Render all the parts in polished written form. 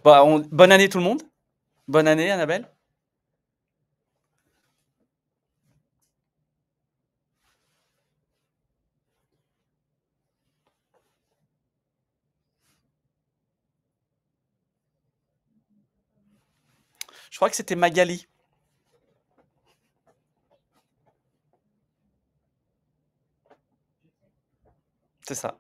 Bah, bonne année tout le monde. Bonne année, Annabelle. Je crois que c'était Magali. C'est ça.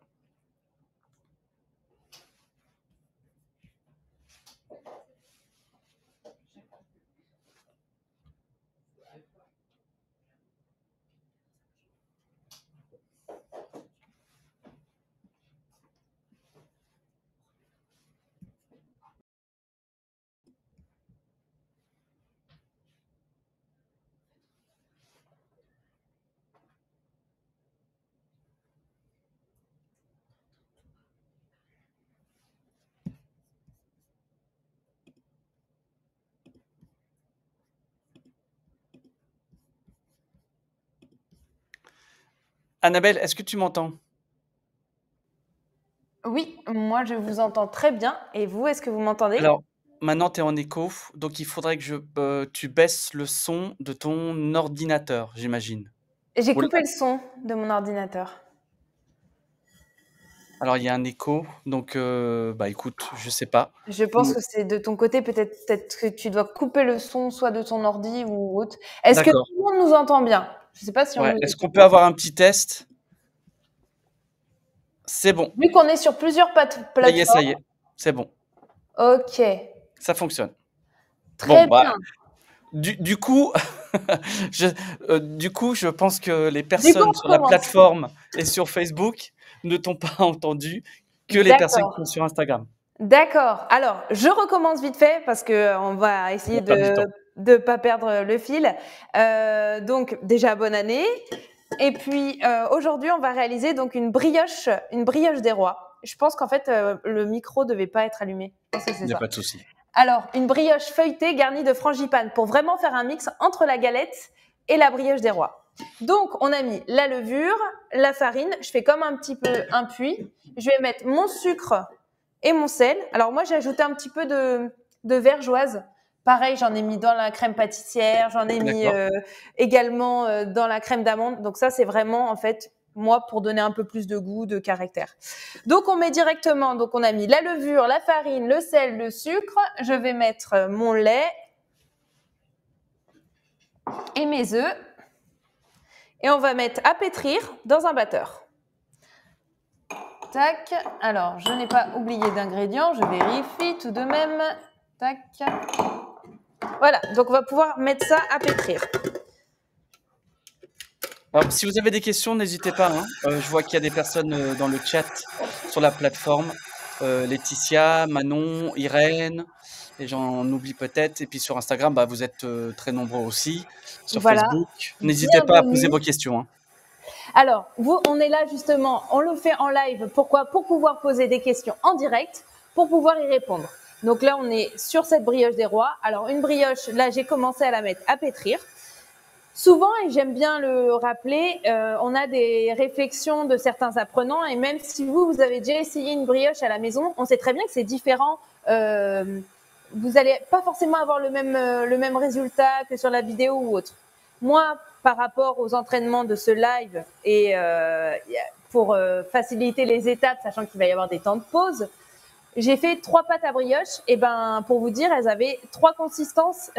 Annabelle, est-ce que tu m'entends? Oui, moi je vous entends très bien. Et vous, est-ce que vous m'entendez? Alors, maintenant tu es en écho, donc il faudrait que tu baisses le son de ton ordinateur, j'imagine. J'ai Oula. coupé le son de mon ordinateur. Alors il y a un écho, donc bah écoute, je sais pas. Je pense que c'est de ton côté, peut-être que tu dois couper le son soit de ton ordi ou autre. Est-ce que D'accord. tout le monde nous entend bien? Je ne sais pas si on Ouais. nous Est-ce entend. qu'on peut avoir un petit test? C'est bon. Vu qu'on est sur plusieurs Ça y plateformes, est, c'est bon. ok, Ça fonctionne. Bon, très bah, bien. du coup, je, du coup, je pense que les Du coup, personnes on sur la recommence. plateforme et sur Facebook ne t'ont pas entendu que les personnes qui D'accord. sont sur Instagram. D'accord. Alors, je recommence vite fait parce que on va On essayer va perdre du de temps. ne pas perdre le fil. Donc, déjà, bonne année. Et puis, aujourd'hui, on va réaliser donc une brioche des rois. Je pense qu'en fait, le micro devait pas être allumé. Je pense que Il c'est n'y a ça. pas de souci. Alors, une brioche feuilletée garnie de frangipane pour vraiment faire un mix entre la galette et la brioche des rois. Donc, on a mis la levure, la farine. Je fais comme un petit peu un puits. Je vais mettre mon sucre et mon sel. Alors, moi, j'ai ajouté un petit peu de vergeoise. Pareil, j'en ai mis dans la crème pâtissière. J'en ai mis D'accord. également dans la crème d'amande. Donc, ça, c'est vraiment, en fait, moi, pour donner un peu plus de goût, de caractère. Donc, on met directement, donc on a mis la levure, la farine, le sel, le sucre. Je vais mettre mon lait et mes œufs. Et on va mettre à pétrir dans un batteur. Tac. Alors, je n'ai pas oublié d'ingrédients. Je vérifie tout de même. Tac. Voilà. Donc, on va pouvoir mettre ça à pétrir. Alors, si vous avez des questions, n'hésitez pas, hein. Je vois qu'il y a des personnes dans le chat sur la plateforme. Laetitia, Manon, Irène, et j'en oublie peut-être. Et puis sur Instagram, bah, vous êtes très nombreux aussi. Sur Voilà. Facebook, n'hésitez pas à poser Bienvenue. vos questions, hein. Alors, vous, on est là justement, on le fait en live. Pourquoi? Pour pouvoir poser des questions en direct, pour pouvoir y répondre. Donc là, on est sur cette brioche des rois. Alors, une brioche, là, j'ai commencé à la mettre à pétrir. Souvent, et j'aime bien le rappeler, on a des réflexions de certains apprenants, et même si vous avez déjà essayé une brioche à la maison, on sait très bien que c'est différent. Vous n'allez pas forcément avoir le même résultat que sur la vidéo ou autre. Moi, par rapport aux entraînements de ce live et pour faciliter les étapes, sachant qu'il va y avoir des temps de pause, j'ai fait 3 pâtes à brioche. Et ben, pour vous dire, elles avaient 3 consistances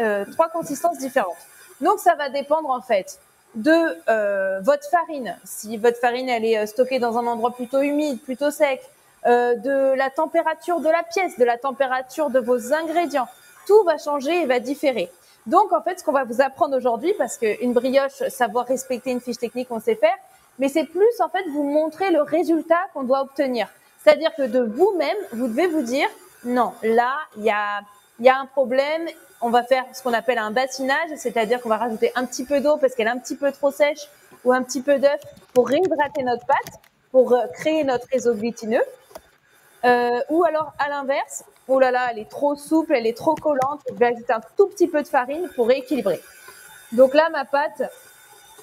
différentes. Donc, ça va dépendre en fait de votre farine. Si votre farine elle est stockée dans un endroit plutôt humide, plutôt sec, de la température de la pièce, de la température de vos ingrédients, tout va changer et va différer. Donc, en fait, ce qu'on va vous apprendre aujourd'hui, parce qu'une brioche, savoir respecter une fiche technique, on sait faire, mais c'est plus en fait vous montrer le résultat qu'on doit obtenir. C'est-à-dire que de vous-même, vous devez vous dire, non, là, il y a un problème, on va faire ce qu'on appelle un bassinage, c'est-à-dire qu'on va rajouter un petit peu d'eau parce qu'elle est un petit peu trop sèche ou un petit peu d'œuf pour réhydrater notre pâte, pour créer notre réseau glutineux. Ou alors, à l'inverse, oh là là, elle est trop souple, elle est trop collante, je vais ajouter un tout petit peu de farine pour rééquilibrer. Donc là, ma pâte,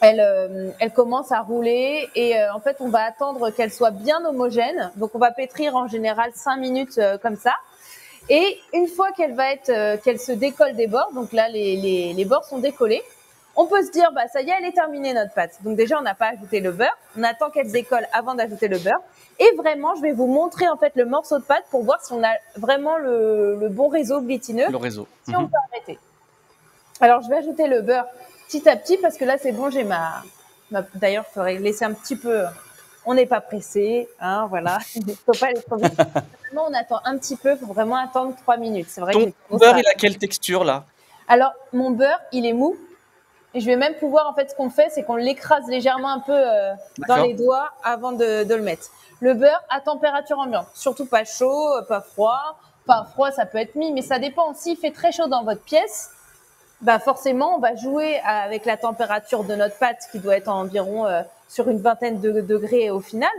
elle commence à rouler et en fait, on va attendre qu'elle soit bien homogène. Donc, on va pétrir en général 5 minutes comme ça. Et une fois qu'elle se décolle des bords, donc là, les bords sont décollés, on peut se dire, bah, ça y est, elle est terminée notre pâte. Donc déjà, on n'a pas ajouté le beurre. On attend qu'elle se décolle avant d'ajouter le beurre. Et vraiment, je vais vous montrer en fait le morceau de pâte pour voir si on a vraiment le bon réseau glutineux. Le réseau. Si on peut arrêter. Alors, je vais ajouter le beurre petit à petit parce que là, c'est bon, j'ai D'ailleurs, il faudrait laisser un petit peu. On n'est pas pressé, hein, voilà. Il ne faut pas aller trop vite. Vraiment, on attend un petit peu. Il faut vraiment attendre 3 minutes. C'est vrai. Ton beurre, il a quelle texture là? Alors, mon beurre, il est mou. Et je vais même pouvoir, en fait, ce qu'on fait, c'est qu'on l'écrase légèrement un peu dans les doigts avant de le mettre. Le beurre à température ambiante, surtout pas chaud, pas froid. Enfin, froid, ça peut être mis, mais ça dépend. S'il fait très chaud dans votre pièce, bah forcément, on va jouer avec la température de notre pâte qui doit être environ sur une vingtaine de degrés au final.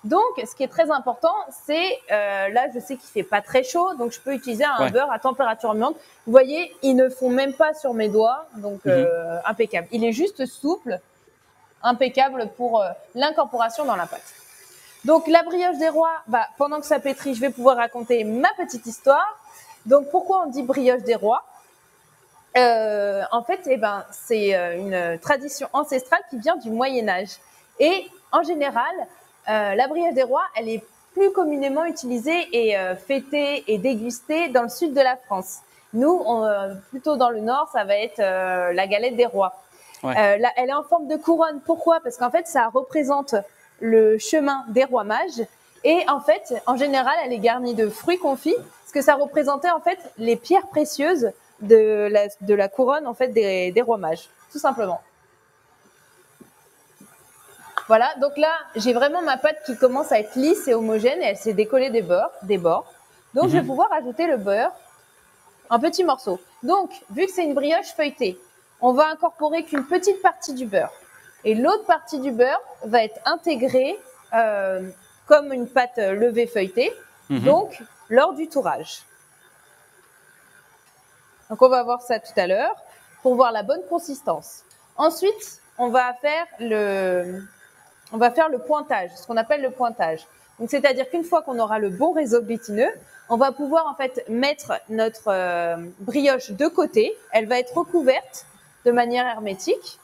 Donc, ce qui est très important, c'est là, je sais qu'il fait pas très chaud, donc je peux utiliser un beurre à température ambiante. Vous voyez, ils ne font même pas sur mes doigts, donc impeccable. Il est juste souple, impeccable pour l'incorporation dans la pâte. Donc, la brioche des rois, bah, pendant que ça pétrit, je vais pouvoir raconter ma petite histoire. Donc, pourquoi on dit brioche des rois? En fait, c'est une tradition ancestrale qui vient du Moyen-Âge. Et en général, la brioche des rois, elle est plus communément utilisée et fêtée et dégustée dans le sud de la France. Nous, plutôt dans le nord, ça va être la galette des rois. Elle est en forme de couronne. Pourquoi? Parce qu'en fait, ça représente le chemin des rois mages. Et en fait, en général, elle est garnie de fruits confits, parce que ça représentait en fait les pierres précieuses de la couronne en fait des rois mages, tout simplement. Voilà, donc là, j'ai vraiment ma pâte qui commence à être lisse et homogène et elle s'est décollée des bords. Donc, je vais pouvoir ajouter le beurre en petits morceaux. Donc, vu que c'est une brioche feuilletée, on va incorporer qu'une petite partie du beurre. Et l'autre partie du beurre va être intégrée comme une pâte levée feuilletée, donc lors du tourage. Donc, on va voir ça tout à l'heure pour voir la bonne consistance. Ensuite, on va faire le pointage, ce qu'on appelle le pointage. Donc, c'est-à-dire qu'une fois qu'on aura le bon réseau glutineux, on va pouvoir en fait mettre notre brioche de côté. Elle va être recouverte de manière hermétique.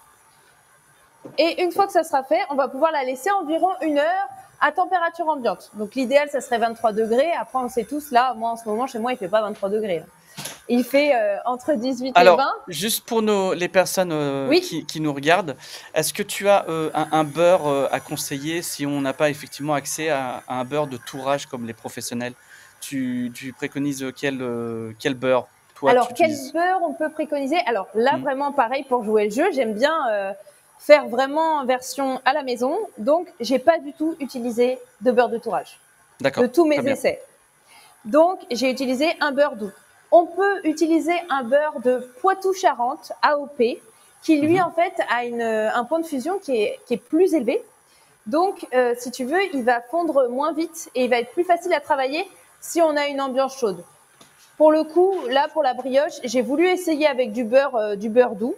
Et une fois que ça sera fait, on va pouvoir la laisser environ 1 heure à température ambiante. Donc, l'idéal, ça serait 23 degrés. Après, on sait tous, là, moi, en ce moment, chez moi, il fait pas 23 degrés. Il fait entre 18 et 20. Alors, juste pour les personnes qui nous regardent, est-ce que tu as un beurre à conseiller si on n'a pas effectivement accès à un beurre de tourage comme les professionnels? Tu préconises quel beurre, toi, Alors, tu quel utilises? beurre on peut préconiser? Alors là, vraiment pareil, pour jouer le jeu, j'aime bien faire vraiment version à la maison. Donc, j'ai pas du tout utilisé de beurre de tourage D'accord. de tous mes essais. Donc, j'ai utilisé un beurre doux. On peut utiliser un beurre de Poitou-Charentes, AOP, qui lui, en fait, a un point de fusion qui est plus élevé. Donc, si tu veux, il va fondre moins vite et il va être plus facile à travailler si on a une ambiance chaude. Pour le coup, là, pour la brioche, j'ai voulu essayer avec du beurre doux,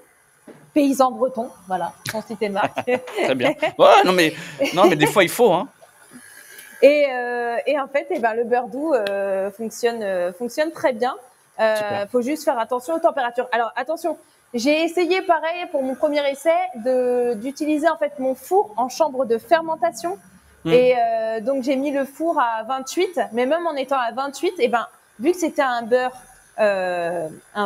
paysan breton, voilà, sans citer de marque. Très bien. Ouais, non, mais des fois, il faut, hein. Et en fait, le beurre doux fonctionne très bien. Faut juste faire attention aux températures. Alors attention, j'ai essayé pareil pour mon premier essai d'utiliser en fait mon four en chambre de fermentation. Et donc j'ai mis le four à 28, mais même en étant à 28, vu que c'était un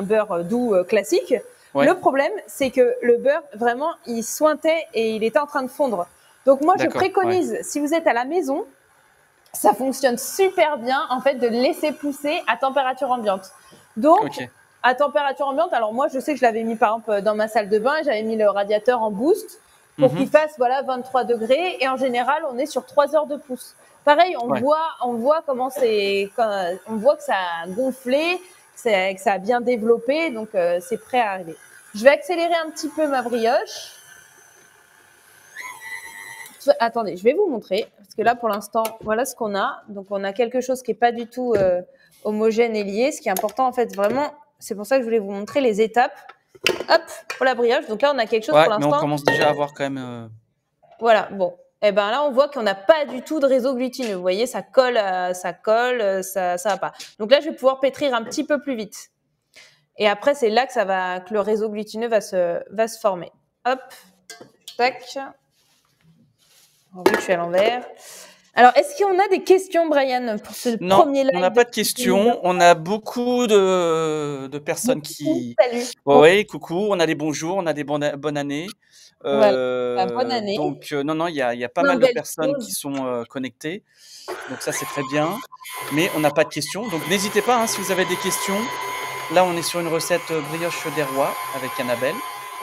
beurre doux classique, le problème c'est que le beurre vraiment il sointait et il était en train de fondre. Donc moi je préconise, si vous êtes à la maison, ça fonctionne super bien en fait de laisser pousser à température ambiante. Donc à température ambiante, alors moi je sais que je l'avais mis par exemple dans ma salle de bain, j'avais mis le radiateur en boost pour qu'il fasse 23 degrés et en général on est sur 3 heures de pousse. Pareil, on voit comment on voit que ça a gonflé, que ça a bien développé, donc c'est prêt à arriver. Je vais accélérer un petit peu ma brioche. Attendez, je vais vous montrer, parce que là, pour l'instant, voilà ce qu'on a. Donc, on a quelque chose qui n'est pas du tout homogène et lié. Ce qui est important, en fait, vraiment, c'est pour ça que je voulais vous montrer les étapes. Hop, pour la brioche. Donc là, on a quelque chose pour l'instant. Mais on commence déjà à voir quand même... Voilà, bon. Et ben là, on voit qu'on n'a pas du tout de réseau glutineux. Vous voyez, ça colle, ça va pas. Donc là, je vais pouvoir pétrir un petit peu plus vite. Et après, c'est là que le réseau glutineux va se former. Hop, tac. Alors, vu que je suis à l'envers. Alors, est-ce qu'on a des questions, Brian, pour ce premier live? Non, on n'a pas de questions. On a beaucoup de personnes qui... Salut. Oui, coucou. On a des bonjours, on a des bonne année. Voilà, bonne année. Donc, non, il y a pas mal de personnes qui sont connectées. Donc ça, c'est très bien. Mais on n'a pas de questions. Donc, n'hésitez pas, hein, si vous avez des questions. Là, on est sur une recette brioche des rois avec Annabelle.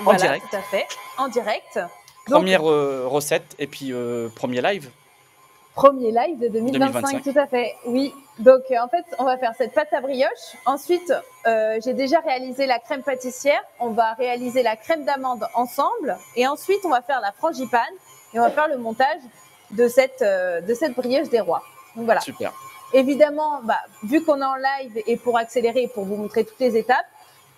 En direct. Tout à fait. En direct. Première recette et puis premier live. Premier live de 2025, tout à fait. Oui. Donc, en fait, on va faire cette pâte à brioche. Ensuite, j'ai déjà réalisé la crème pâtissière. On va réaliser la crème d'amande ensemble. Et ensuite, on va faire la frangipane et on va faire le montage de cette brioche des rois. Donc, voilà. Super. Évidemment, vu qu'on est en live et pour accélérer, pour vous montrer toutes les étapes,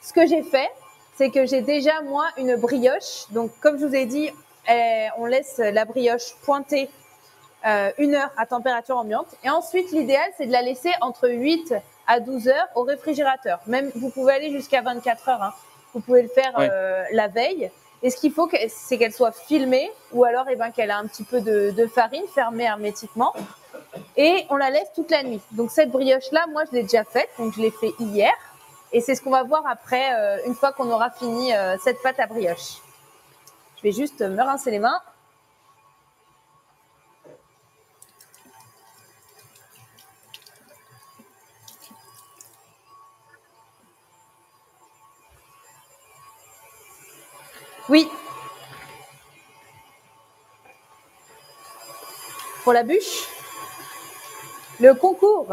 ce que j'ai fait, c'est que j'ai déjà, moi, une brioche. Donc, comme je vous ai dit, on laisse la brioche pointer 1 heure à température ambiante. Et ensuite, l'idéal, c'est de la laisser entre 8 à 12 heures au réfrigérateur. Même, vous pouvez aller jusqu'à 24 heures. Hein. Vous pouvez le faire la veille. Et ce qu'il faut, c'est qu'elle soit filmée ou alors qu'elle a un petit peu de farine fermée hermétiquement. Et on la laisse toute la nuit. Donc, cette brioche-là, moi, je l'ai déjà faite. Donc, je l'ai fait hier. Et c'est ce qu'on va voir après, une fois qu'on aura fini cette pâte à brioche. Je vais juste me rincer les mains. Oui. Pour la bûche, le concours.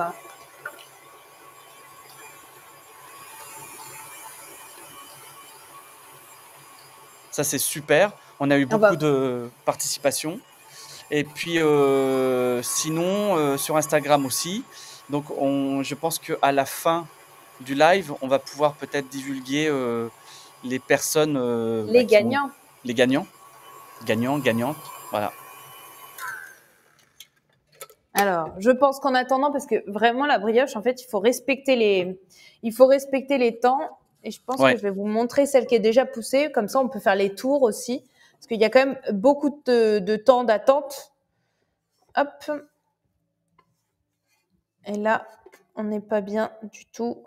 Ça, c'est super. On a eu beaucoup de participation. Et puis, sinon, sur Instagram aussi. Donc, je pense qu'à la fin du live, on va pouvoir peut-être divulguer les personnes... les gagnants. Les gagnants. Gagnants, gagnantes. Voilà. Alors, je pense qu'en attendant, parce que vraiment, la brioche, en fait, il faut respecter les temps. Et je pense que je vais vous montrer celle qui est déjà poussée. Comme ça, on peut faire les tours aussi. Parce qu'il y a quand même beaucoup de temps d'attente. Hop. Et là, on n'est pas bien du tout.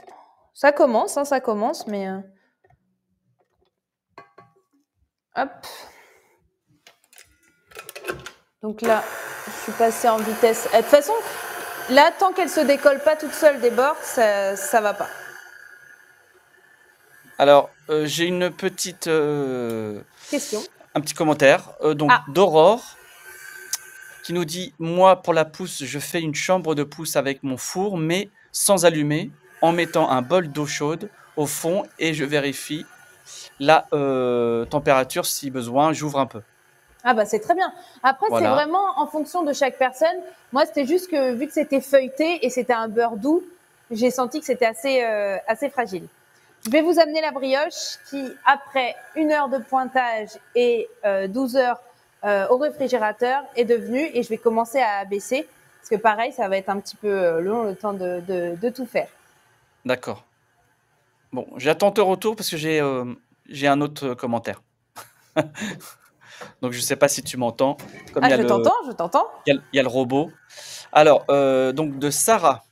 Ça commence, mais... Hop. Donc là, je suis passée en vitesse. De toute façon, là, tant qu'elle se décolle pas toute seule des bords, ça va pas. Alors, j'ai une petite... question. Un petit commentaire. D'Aurore, qui nous dit « Moi, pour la pousse, je fais une chambre de pousse avec mon four, mais sans allumer, en mettant un bol d'eau chaude au fond et je vérifie la température si besoin, j'ouvre un peu. » Ah c'est très bien. Après, c'est vraiment en fonction de chaque personne. Moi, c'était juste que vu que c'était feuilleté et c'était un beurre doux, j'ai senti que c'était assez fragile. Je vais vous amener la brioche qui, après 1 heure de pointage et 12 heures au réfrigérateur, est devenue, et je vais commencer à abaisser, parce que pareil, ça va être un petit peu long le temps de tout faire. D'accord. Bon, j'attends ton retour parce que j'ai un autre commentaire. Donc, je ne sais pas si tu m'entends. Je t'entends. Il y a le robot. Alors, donc de Sarah.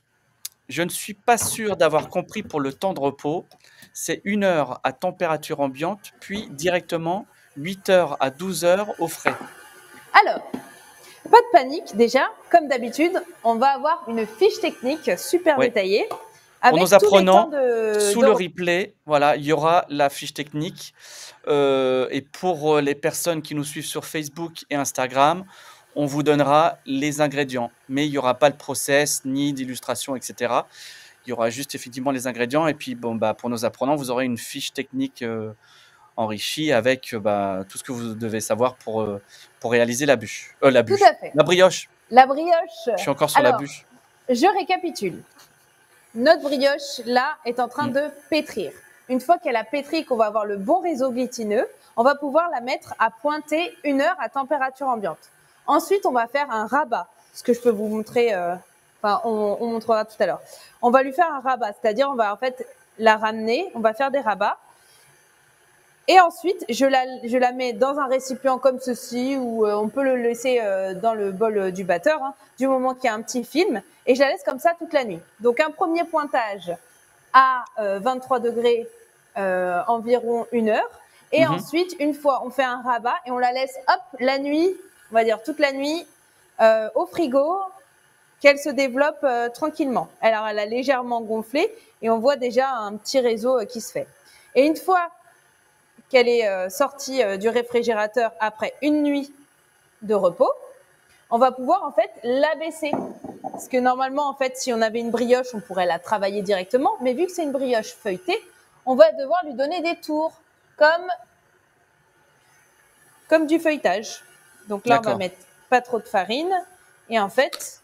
Je ne suis pas sûre d'avoir compris pour le temps de repos. C'est 1 heure à température ambiante, puis directement 8 heures à 12 heures au frais. Alors, pas de panique. Déjà, comme d'habitude, on va avoir une fiche technique super détaillée. Pour nos apprenants, sous le replay, voilà, il y aura la fiche technique. Et pour les personnes qui nous suivent sur Facebook et Instagram, on vous donnera les ingrédients. Mais il n'y aura pas le process, ni d'illustration, etc. Il y aura juste effectivement les ingrédients. Et puis, pour nos apprenants, vous aurez une fiche technique enrichie avec tout ce que vous devez savoir pour réaliser la bûche. Tout à fait. La brioche. La brioche. Je suis encore sur la bûche. Je récapitule. Notre brioche, là, est en train de pétrir. Une fois qu'elle a pétri, qu'on va avoir le bon réseau glutineux, on va pouvoir la mettre à pointer 1 heure à température ambiante. Ensuite, on va faire un rabat, ce que je peux vous montrer, on montrera tout à l'heure. On va lui faire un rabat, c'est-à-dire on va en fait la ramener, on va faire des rabats. Et ensuite, je la mets dans un récipient comme ceci, où on peut le laisser dans le bol du batteur, hein, du moment qu'il y a un petit film, et je la laisse comme ça toute la nuit. Donc un premier pointage à 23 degrés environ 1 heure. Et ensuite, une fois, on fait un rabat et on la laisse, hop, la nuit, on va dire toute la nuit, au frigo, qu'elle se développe tranquillement. Alors, elle a légèrement gonflé et on voit déjà un petit réseau qui se fait. Et une fois qu'elle est sortie du réfrigérateur après une nuit de repos, on va pouvoir en fait l'abaisser. Parce que normalement, en fait, si on avait une brioche, on pourrait la travailler directement. Mais vu que c'est une brioche feuilletée, on va devoir lui donner des tours, comme du feuilletage. Donc là, on va mettre pas trop de farine. Et en fait...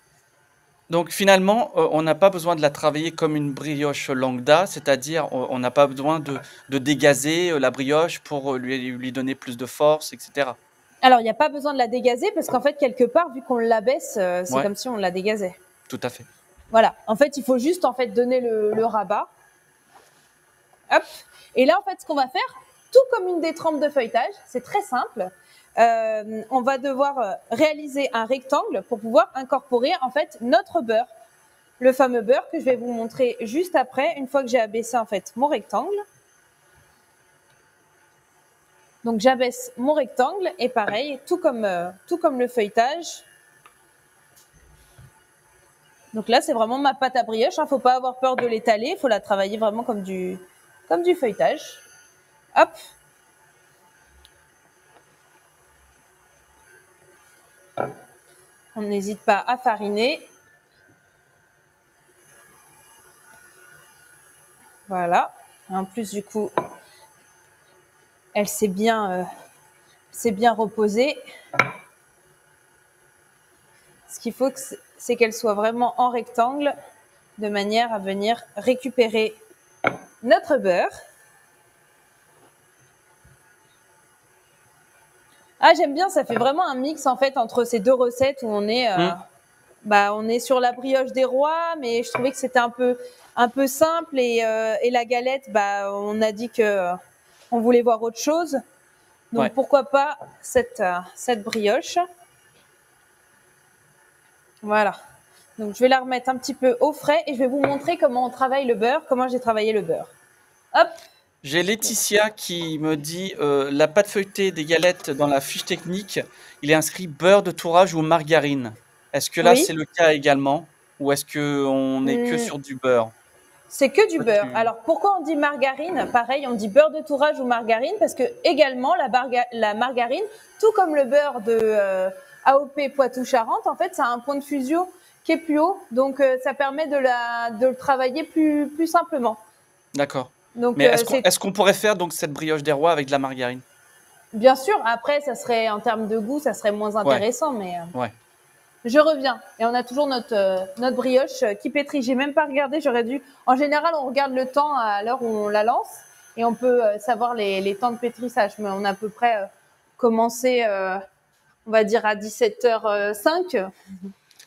Donc finalement, on n'a pas besoin de la travailler comme une brioche lambda, c'est-à-dire on n'a pas besoin de dégazer la brioche pour lui donner plus de force, etc. Alors, il n'y a pas besoin de la dégazer parce qu'en fait, quelque part, vu qu'on l'abaisse, c'est comme si on la dégazait. Tout à fait. Voilà. En fait, il faut juste en fait donner le rabat. Hop. Et là, en fait, ce qu'on va faire, tout comme une détrempe de feuilletage, c'est très simple. On va devoir réaliser un rectangle pour pouvoir incorporer en fait notre beurre, le fameux beurre que je vais vous montrer juste après, une fois que j'ai abaissé en fait mon rectangle. Donc j'abaisse mon rectangle et pareil, tout comme le feuilletage. Donc là, c'est vraiment ma pâte à brioche. Faut pas avoir peur de l'étaler, il faut la travailler vraiment comme du feuilletage. Hop. On n'hésite pas à fariner. Voilà. En plus, du coup, elle s'est bien reposée. Ce qu'il faut, c'est qu'elle soit vraiment en rectangle, de manière à venir récupérer notre beurre. Ah, j'aime bien, ça fait vraiment un mix en fait entre ces deux recettes où on est sur la brioche des rois, mais je trouvais que c'était un peu simple et la galette, on a dit que on voulait voir autre chose. Donc pourquoi pas cette brioche. Voilà. Donc je vais la remettre un petit peu au frais et je vais vous montrer comment on travaille le beurre, comment j'ai travaillé le beurre. Hop. J'ai Laetitia qui me dit la pâte feuilletée des galettes dans la fiche technique, il est inscrit beurre de tourage ou margarine. Est-ce que là c'est le cas également ou est-ce qu'on est que sur du beurre? C'est que du beurre. Alors pourquoi on dit margarine? Pareil, on dit beurre de tourage ou margarine parce que également la margarine, tout comme le beurre de AOP Poitou-Charentes, en fait, ça a un point de fusion qui est plus haut, donc ça permet de le travailler plus simplement. D'accord. Mais est-ce qu'on pourrait faire donc cette brioche des rois avec de la margarine? Bien sûr. Après, ça serait en termes de goût, ça serait moins intéressant, mais. Je reviens et on a toujours notre brioche qui pétrit. J'ai même pas regardé, j'aurais dû. En général, on regarde le temps à l'heure où on la lance et on peut savoir les temps de pétrissage. Mais on a à peu près commencé, on va dire à 17h05.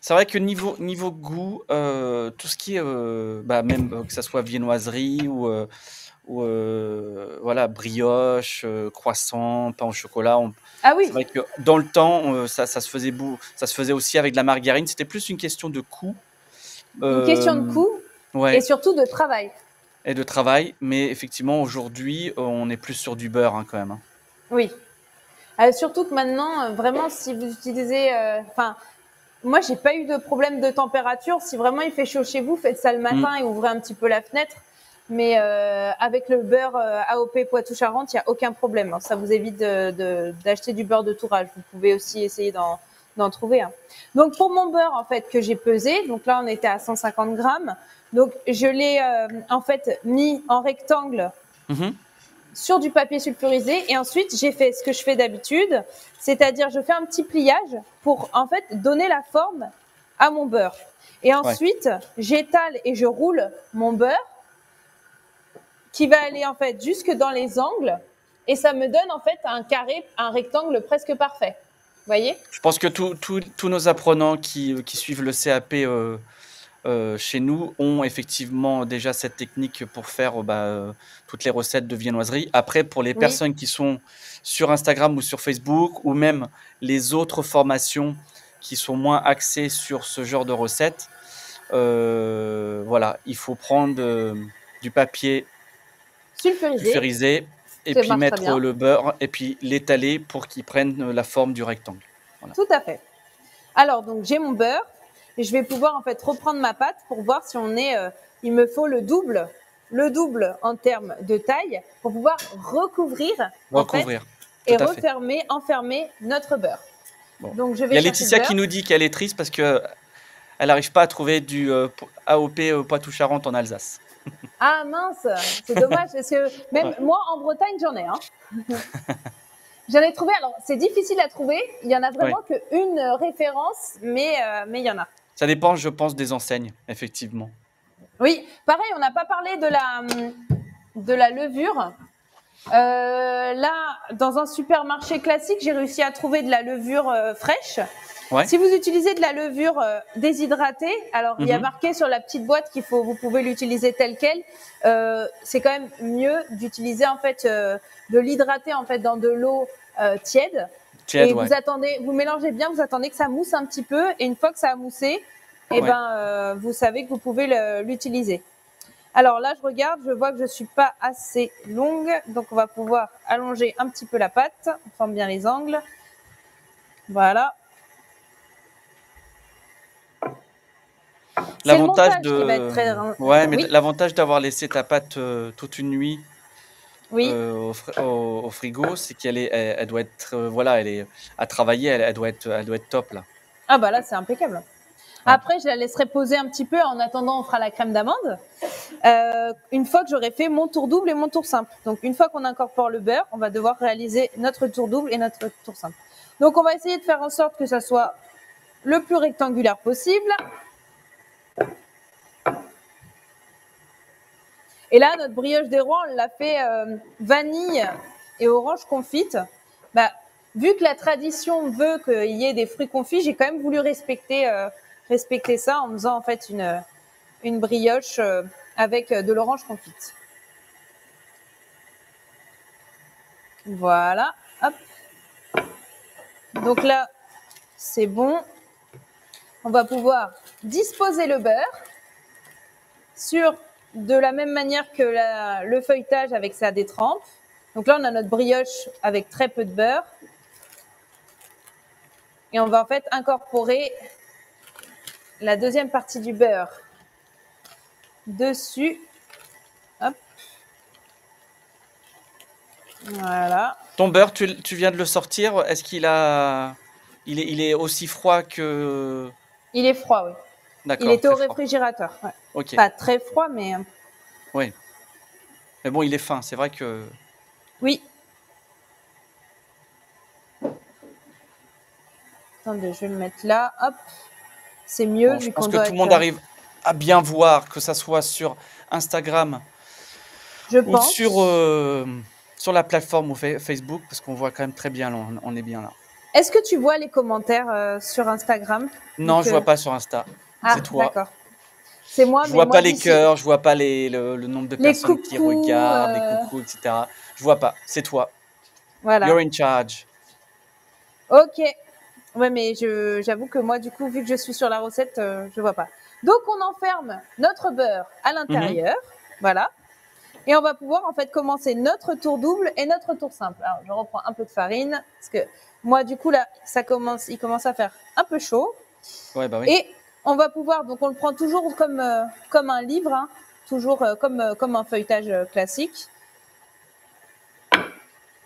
C'est vrai que niveau goût, tout ce qui est, même que ça soit viennoiserie ou voilà, brioche, croissant, pain au chocolat. Ah oui. C'est vrai que dans le temps, ça se faisait aussi avec de la margarine. C'était plus une question de coût. Une question de coût et surtout de travail. Et de travail, mais effectivement aujourd'hui, on est plus sur du beurre quand même. Oui. Surtout que maintenant, vraiment, si vous utilisez, moi, j'ai pas eu de problème de température. Si vraiment il fait chaud chez vous, faites ça le matin et ouvrez un petit peu la fenêtre. Mais avec le beurre AOP Poitou-Charentes, il n'y a aucun problème. Ça vous évite d'acheter du beurre de tourage. Vous pouvez aussi essayer d'en trouver un. Donc, pour mon beurre, en fait, que j'ai pesé, donc là, on était à 150 grammes. Donc, je l'ai, en fait, mis en rectangle sur du papier sulfurisé. Et ensuite, j'ai fait ce que je fais d'habitude. C'est-à-dire, je fais un petit pliage pour, en fait, donner la forme à mon beurre. Et ensuite, j'étale et je roule mon beurre qui va aller en fait jusque dans les angles et ça me donne en fait un carré, un rectangle presque parfait. voyez? Je pense que tous nos apprenants qui suivent le CAP chez nous ont effectivement déjà cette technique pour faire toutes les recettes de viennoiserie. Après, pour les Oui, personnes qui sont sur Instagram ou sur Facebook, ou même les autres formations qui sont moins axées sur ce genre de recettes, voilà, il faut prendre du papier sulfurisé, pulvérisé et ça puis marche très mettre bien. le beurre et puis l'étaler pour qu'il prenne la forme du rectangle. Voilà. Tout à fait. Alors, donc, j'ai mon beurre et je vais pouvoir en fait reprendre ma pâte pour voir si on est. Il me faut le double en termes de taille pour pouvoir recouvrir en fait Recouvrir, tout et à fait. refermer, enfermer notre beurre. Bon. Donc, je Il y vais a chercher le Laetitia qui beurre. nous dit qu'elle est triste parce que elle n'arrive pas à trouver du AOP Poitou-Charentes en Alsace. Ah mince, c'est dommage parce que même Ouais. moi en Bretagne j'en ai. Hein. J'en ai trouvé. Alors, c'est difficile à trouver. Il y en a Ouais. vraiment qu'une référence, mais il y en a. Ça dépend, je pense, des enseignes, effectivement. Oui, pareil, on n'a pas parlé de la levure. Là, dans un supermarché classique, j'ai réussi à trouver de la levure fraîche. Ouais. Si vous utilisez de la levure déshydratée, alors il y a marqué sur la petite boîte vous pouvez l'utiliser telle quelle. C'est quand même mieux d'utiliser en fait de l'hydrater en fait dans de l'eau tiède. Tiède, Et ouais. vous mélangez bien, vous attendez que ça mousse un petit peu, et une fois que ça a moussé, et Ouais. vous savez que vous pouvez l'utiliser. Alors là, je regarde, je vois que je suis pas assez longue, donc on va pouvoir allonger un petit peu la pâte, on forme bien les angles. Voilà. C'est le L'avantage montage qui va être très. ouais, mais Oui, l'avantage d'avoir laissé ta pâte toute une nuit oui. au frigo, c'est elle doit être voilà, elle est à travailler, elle doit être top là. Ah bah là, c'est impeccable. Ouais. Après, je la laisserai poser un petit peu. En attendant, on fera la crème d'amande. Une fois que j'aurai fait mon tour double et mon tour simple. Donc, une fois qu'on incorpore le beurre, on va devoir réaliser notre tour double et notre tour simple. Donc, on va essayer de faire en sorte que ça soit le plus rectangulaire possible. Et là, notre brioche des rois, on l'a fait vanille et orange confite. Bah, vu que la tradition veut qu'il y ait des fruits confits, j'ai quand même voulu respecter ça en faisant en fait une brioche avec de l'orange confite. Voilà. Hop. Donc là, c'est bon. On va pouvoir disposer le beurre sur de la même manière que le feuilletage avec sa détrempe. Donc là, on a notre brioche avec très peu de beurre. Et on va en fait incorporer la deuxième partie du beurre dessus. Hop. Voilà. Ton beurre, tu viens de le sortir. Est-ce il est aussi froid que... Il est froid, oui. Il D'accord, était au très froid. réfrigérateur. Ouais. Ok. Pas très froid, mais Oui. Mais bon, il est fin. C'est vrai que... oui. Attendez, je vais le mettre là. Hop. C'est mieux. Bon, je pense que tout le monde arrive à bien voir, que ça soit sur Instagram ou sur la plateforme ou Facebook, parce qu'on voit quand même très bien, on est bien là. Est-ce que tu vois les commentaires sur Instagram? Non, je vois pas sur Insta. Ah, C'est toi. d'accord. C'est moi, Je mais vois moi pas les cœurs, je vois pas le nombre de personnes qui coucous, regardent, les coucous, etc. Je vois pas. C'est toi. Voilà. You're in charge. Ok. Ouais, mais j'avoue que moi, du coup, vu que je suis sur la recette, je vois pas. Donc, on enferme notre beurre à l'intérieur. Voilà. Et on va pouvoir, en fait, commencer notre tour double et notre tour simple. Alors, je reprends un peu de farine. Parce que moi, du coup, là, il commence à faire un peu chaud. Ouais, bah oui. Et on va pouvoir, donc, on le prend toujours comme un livre, hein, toujours comme un feuilletage classique.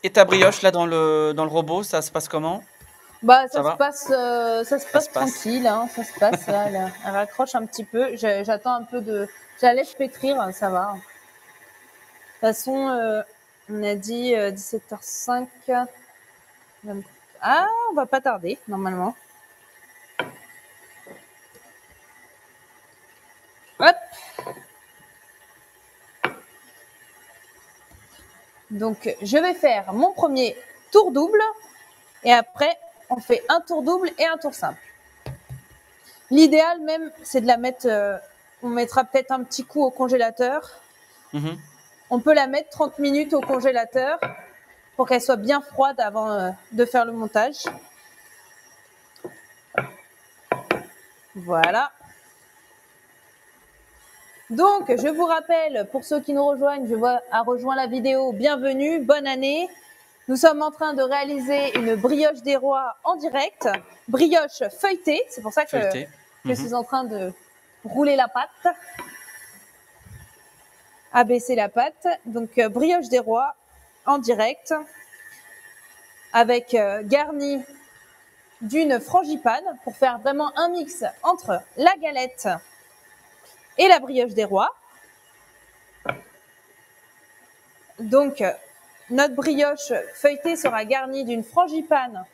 Et ta brioche, là, dans le robot, ça se passe comment? Bah, Ça va? ça se passe tranquille, hein, ça se passe, là, elle raccroche un petit peu. J'attends un peu je la laisse pétrir, ça va. De toute façon, on a dit 17h05. Ah, on va pas tarder, normalement. Hop. Donc, je vais faire mon premier tour double et après, on fait un tour double et un tour simple. L'idéal même, c'est de la mettre, on mettra peut-être un petit coup au congélateur. On peut la mettre 30 minutes au congélateur pour qu'elle soit bien froide avant de faire le montage. Voilà. Donc, je vous rappelle, pour ceux qui nous rejoignent, je vois a rejoint la vidéo, bienvenue, bonne année. Nous sommes en train de réaliser une brioche des rois en direct, brioche feuilletée, c'est pour ça que je suis en train de rouler la pâte, abaisser la pâte. Donc, brioche des rois en direct, avec garni d'une frangipane pour faire vraiment un mix entre la galette et la brioche des rois. Donc, notre brioche feuilletée sera garnie d'une frangipane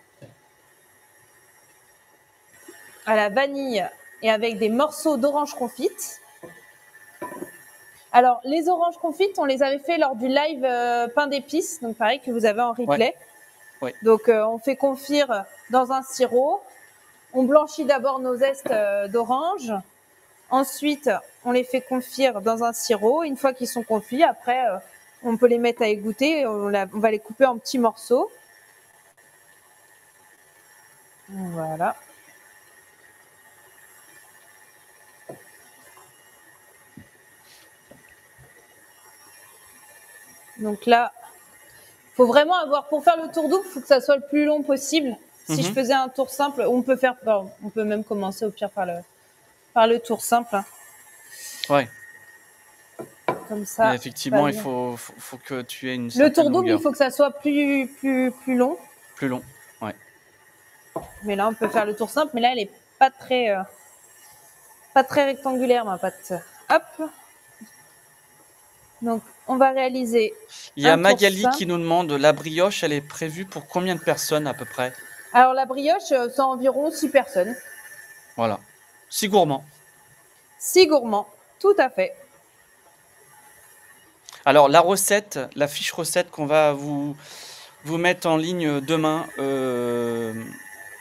à la vanille et avec des morceaux d'orange confite. Alors, les oranges confites, on les avait fait lors du live pain d'épices, donc pareil que vous avez en replay. Ouais. Donc, on fait confire dans un sirop. On blanchit d'abord nos zestes d'orange. Ensuite, on les fait confire dans un sirop. Une fois qu'ils sont confits, après, on peut les mettre à égoutter. On va les couper en petits morceaux. Voilà. Donc là, faut vraiment avoir, pour faire le tour double, il faut que ça soit le plus long possible. Si je faisais un tour simple, on peut même commencer au pire par le tour simple. Ouais. Comme ça. Mais effectivement, il faut que tu aies une certaine Le tour double, longueur. il faut que ça soit plus long. Plus long, ouais. Mais là, on peut faire le tour simple, mais là, elle est pas très rectangulaire, ma pâte. Hop. Donc, on va réaliser. Il y a Magali qui nous demande, la brioche, elle est prévue pour combien de personnes à peu près? Alors, la brioche, c'est environ 6 personnes. Voilà. 6 gourmands. 6 gourmands, tout à fait. Alors, la recette, la fiche recette qu'on va vous mettre en ligne demain,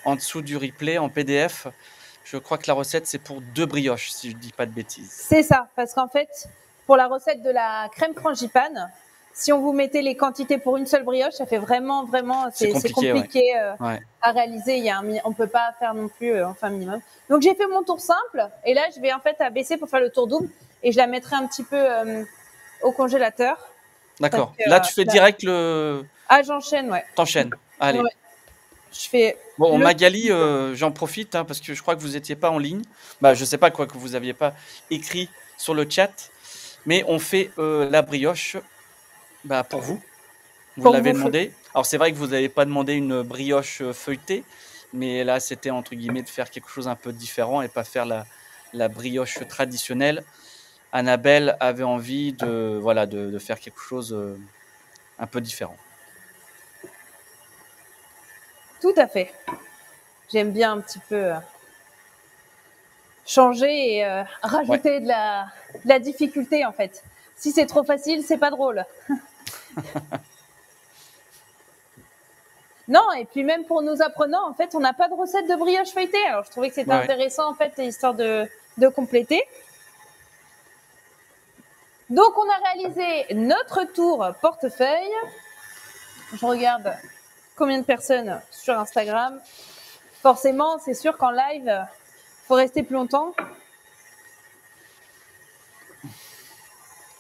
en dessous du replay, en PDF, je crois que la recette, c'est pour 2 brioches, si je ne dis pas de bêtises. C'est ça, parce qu'en fait, pour la recette de la crème frangipane, si on vous mettait les quantités pour une seule brioche, ça fait vraiment, c'est compliqué à réaliser. On peut pas faire non plus enfin minimum. Donc j'ai fait mon tour simple, et là je vais en fait abaisser pour faire le tour double, et je la mettrai un petit peu au congélateur. D'accord. Là tu fais direct le. Ah, j'enchaîne, ouais. T'enchaînes. Allez. Ouais. Je fais. Bon, Magali, j'en profite parce que je crois que vous n'étiez pas en ligne. Bah, je sais pas quoi que vous aviez pas écrit sur le chat, mais on fait la brioche. Bah, pour vous. Vous l'avez demandé. Alors, c'est vrai que vous n'avez pas demandé une brioche feuilletée, mais là, c'était entre guillemets de faire quelque chose un peu différent et pas faire la brioche traditionnelle. Annabelle avait envie de faire quelque chose un peu différent. Tout à fait. J'aime bien un petit peu changer et rajouter de la difficulté, en fait. Si c'est trop facile, c'est pas drôle. Non, et puis même pour nos apprenants, en fait, on n'a pas de recette de brioche feuilletée. Alors, je trouvais que c'était intéressant, en fait, histoire de compléter. Donc, on a réalisé notre tour portefeuille. Je regarde combien de personnes sur Instagram. Forcément, c'est sûr qu'en live, il faut rester plus longtemps.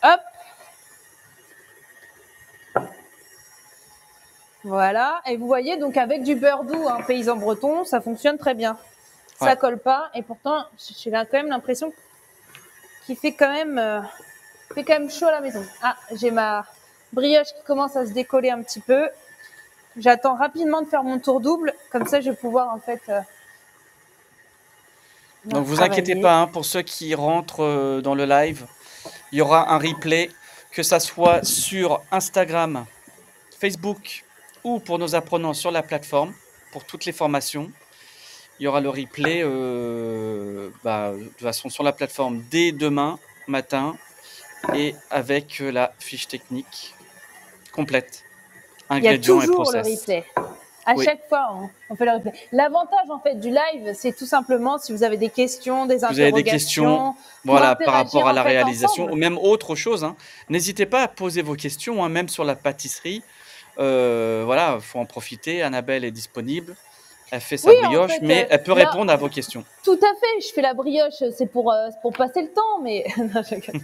Hop. Voilà. Et vous voyez, donc avec du beurre doux, un paysan breton, ça fonctionne très bien. Ça colle pas. Et pourtant, j'ai quand même l'impression qu'il fait quand même chaud à la maison. Ah, j'ai ma brioche qui commence à se décoller un petit peu. J'attends rapidement de faire mon tour double. Comme ça, je vais pouvoir en fait... Donc, vous inquiétez pas, pour ceux qui rentrent dans le live, il y aura un replay, que ça soit sur Instagram, Facebook ou pour nos apprenants sur la plateforme, pour toutes les formations. Il y aura le replay de toute façon sur la plateforme dès demain matin et avec la fiche technique complète, ingrédients et process. Il y a toujours le replay. À Oui. chaque fois, on fait le replay. L'avantage en fait du live, c'est tout simplement si vous avez des questions, des Vous avez des questions, interrogations, pour voilà, par interagir rapport à en la fait réalisation ensemble. ou même autre chose, hein. N'hésitez pas à poser vos questions, hein, même sur la pâtisserie. Voilà, faut en profiter. Annabelle est disponible. Elle fait sa Oui, en brioche, fait, mais elle peut là, répondre à vos questions. tout à fait. Je fais la brioche, c'est pour passer le temps, mais non, je rigole.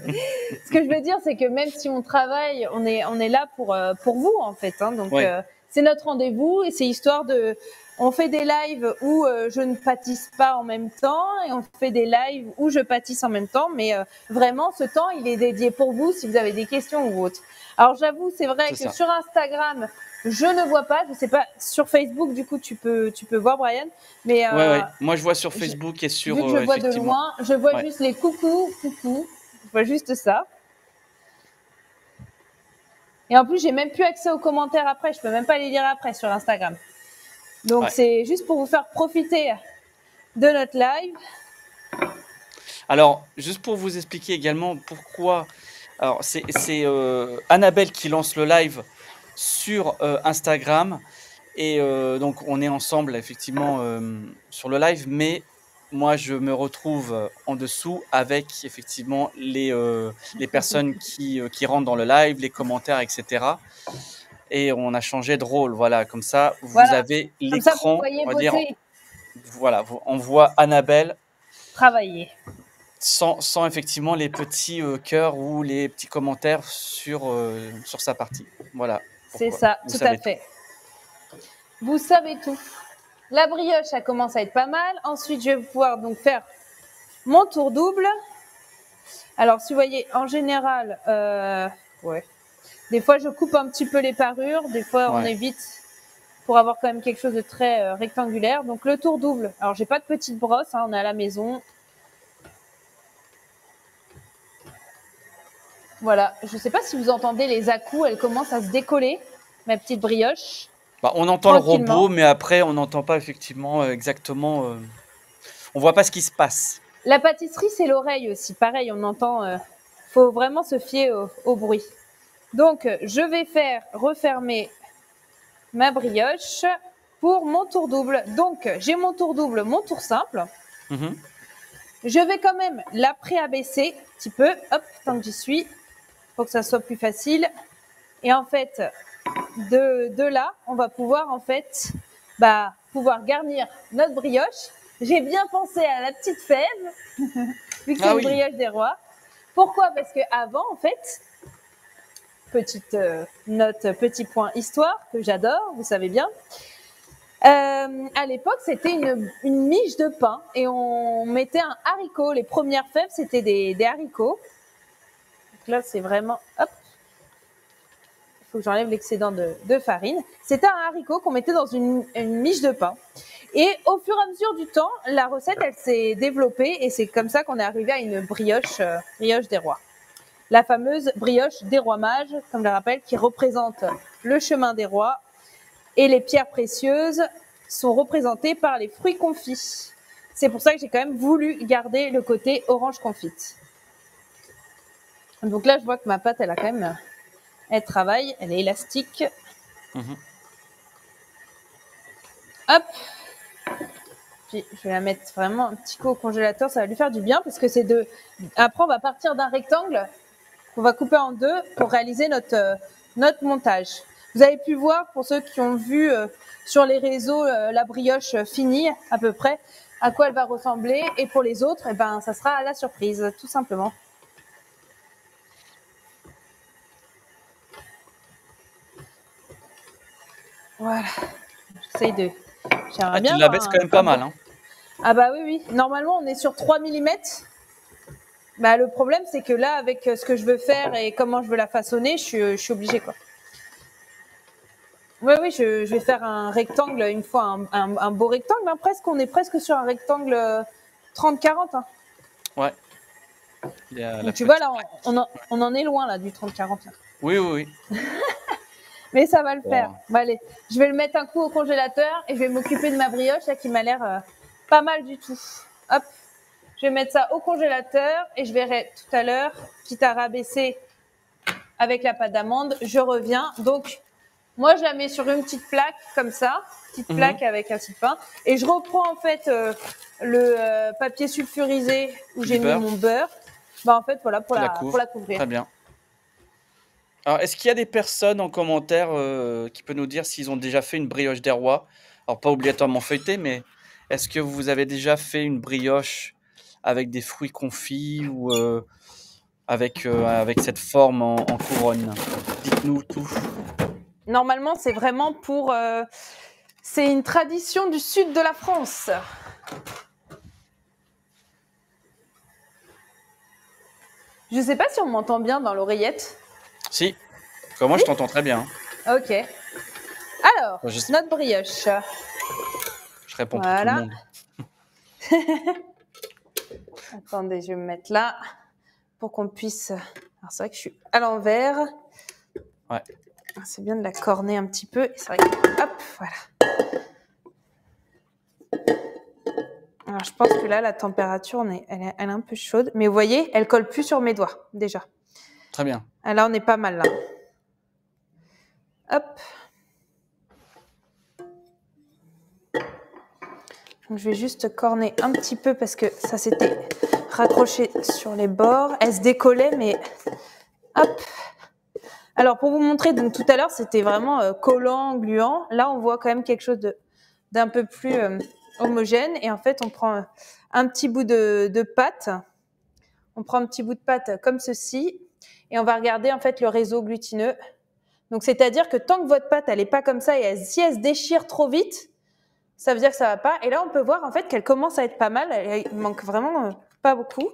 Ce que je veux dire, c'est que même si on travaille, on est là pour vous en fait. Hein, donc Ouais, c'est notre rendez-vous et c'est histoire de. On fait des lives où je ne pâtisse pas en même temps et on fait des lives où je pâtisse en même temps. Mais vraiment, ce temps, il est dédié pour vous si vous avez des questions ou autres. Alors j'avoue, c'est vrai c'est que ça. sur Instagram, je ne vois pas. Je sais pas sur Facebook, du coup, tu peux voir Brian, mais Ouais, ouais. Moi, je vois sur je- Facebook et vu sur, que je vois de effectivement. loin, je vois Ouais. juste les coucou, coucou. Je vois juste ça. Et en plus, j'ai même plus accès aux commentaires après. Je peux même pas les lire après sur Instagram. Donc, Ouais. c'est juste pour vous faire profiter de notre live. Alors, juste pour vous expliquer également pourquoi. Alors, c'est Annabelle qui lance le live sur Instagram. Et donc, on est ensemble, effectivement, sur le live. Mais moi, je me retrouve en dessous avec, effectivement, les personnes qui rentrent dans le live, les commentaires, etc. Et on a changé de rôle. Voilà, comme ça, vous Voilà. avez Comme ça, vous me l'écran, voyez on va dire. bosser, Voilà, on voit Annabelle travailler. sans effectivement les petits cœurs ou les petits commentaires sur sa partie. Voilà C'est pourquoi. ça, Vous tout à savez tout. fait. Vous savez tout. La brioche, ça commence à être pas mal. Ensuite, je vais pouvoir donc faire mon tour double. Alors, si vous voyez, en général, ouais. Des fois, je coupe un petit peu les parures. Des fois, on Ouais. évite pour avoir quand même quelque chose de très rectangulaire. Donc, le tour double. Alors, j'ai pas de petite brosse. Hein, on est à la maison. Voilà. Je sais pas si vous entendez les à-coups. Elle commence à se décoller, ma petite brioche, Bah, on entend le tranquillement. robot, mais après, on n'entend pas effectivement exactement. On voit pas ce qui se passe. La pâtisserie, c'est l'oreille aussi. Pareil, on entend. Faut vraiment se fier au bruit. Donc, je vais faire refermer ma brioche pour mon tour double. Donc, j'ai mon tour double, mon tour simple. Mhm. Je vais quand même la pré-abaisser un petit peu, hop, tant que j'y suis, pour que ça soit plus facile. Et en fait, de là, on va pouvoir en fait, pouvoir garnir notre brioche. J'ai bien pensé à la petite fève, vu que c'est Ah une oui. brioche des rois. Pourquoi? Parce que avant, en fait, petite note, petit point histoire que j'adore, vous savez bien. À l'époque, c'était une miche de pain et on mettait un haricot. Les premières fèves, c'était des haricots. Donc là, c'est vraiment, hop, il faut que j'enlève l'excédent de farine. C'était un haricot qu'on mettait dans une miche de pain. Et au fur et à mesure du temps, la recette, elle s'est développée et c'est comme ça qu'on est arrivé à une brioche, brioche des rois. La fameuse brioche des rois mages, comme je le rappelle, qui représente le chemin des rois. Et les pierres précieuses sont représentées par les fruits confits. C'est pour ça que j'ai quand même voulu garder le côté orange confite. Donc là, je vois que ma pâte, elle a quand même, elle travaille, elle est élastique. Mhm. Hop. Puis je vais la mettre vraiment un petit coup au congélateur, ça va lui faire du bien parce que c'est de. Après, on va partir d'un rectangle qu'on va couper en deux pour réaliser notre montage. Vous avez pu voir, pour ceux qui ont vu sur les réseaux la brioche finie à peu près, à quoi elle va ressembler. Et pour les autres, eh ben, ça sera la surprise, tout simplement. Voilà. J'essaye de. J'aimerais Ah, tu bien avoir l'abaisses quand même pas un beau. mal, hein. Ah bah oui, oui. Normalement, on est sur 3 mm. Bah, le problème, c'est que là, avec ce que je veux faire et comment je veux la façonner, je suis obligée, quoi. Oui, oui, je vais faire un rectangle, une fois un beau rectangle. Hein, presque, on est presque sur un rectangle 30-40. Hein. Ouais. Il y a la Donc tu vois, petite. là, on en est loin là, du 30-40. Oui, oui, oui. Mais ça va le faire. Bon. Bon, allez, je vais le mettre un coup au congélateur et je vais m'occuper de ma brioche là, qui m'a l'air pas mal du tout. Hop, je vais mettre ça au congélateur et je verrai tout à l'heure, quitte à rabaisser avec la pâte d'amande, je reviens. Donc, Moi, je la mets sur une petite plaque comme ça, petite plaque avec un petit pain. Et je reprends en fait le papier sulfurisé où j'ai mis mon beurre. Bah, en fait, voilà, pour la couvrir. Très bien. Alors, est-ce qu'il y a des personnes en commentaire qui peuvent nous dire s'ils ont déjà fait une brioche des rois? Alors, pas obligatoirement feuilletée, mais est-ce que vous avez déjà fait une brioche avec des fruits confits ou avec cette forme en couronne? Dites-nous tout. Normalement, c'est vraiment pour... c'est une tradition du sud de la France. Je ne sais pas si on m'entend bien dans l'oreillette. Si. Moi, je t'entends très bien. Ok. Alors, notre brioche. Je réponds pour tout le monde. Attendez, je vais me mettre là pour qu'on puisse... Alors, c'est vrai que je suis à l'envers. Ouais. C'est bien de la corner un petit peu. C'est vrai que... Hop, voilà. Alors, je pense que là, la température, elle est un peu chaude. Mais vous voyez, elle colle plus sur mes doigts, déjà. Très bien. Là, on est pas mal, là. Hop. Donc, je vais juste corner un petit peu parce que ça s'était raccroché sur les bords. Elle se décollait, mais hop. Alors, pour vous montrer, donc tout à l'heure, c'était vraiment collant, gluant. Là, on voit quand même quelque chose d'un peu plus homogène. Et en fait, on prend un petit bout de pâte. On prend un petit bout de pâte comme ceci. Et on va regarder, en fait, le réseau glutineux. Donc, c'est-à-dire que tant que votre pâte, elle n'est pas comme ça, et si elle se déchire trop vite, ça veut dire que ça va pas. Et là, on peut voir en fait qu'elle commence à être pas mal. Il manque vraiment pas beaucoup.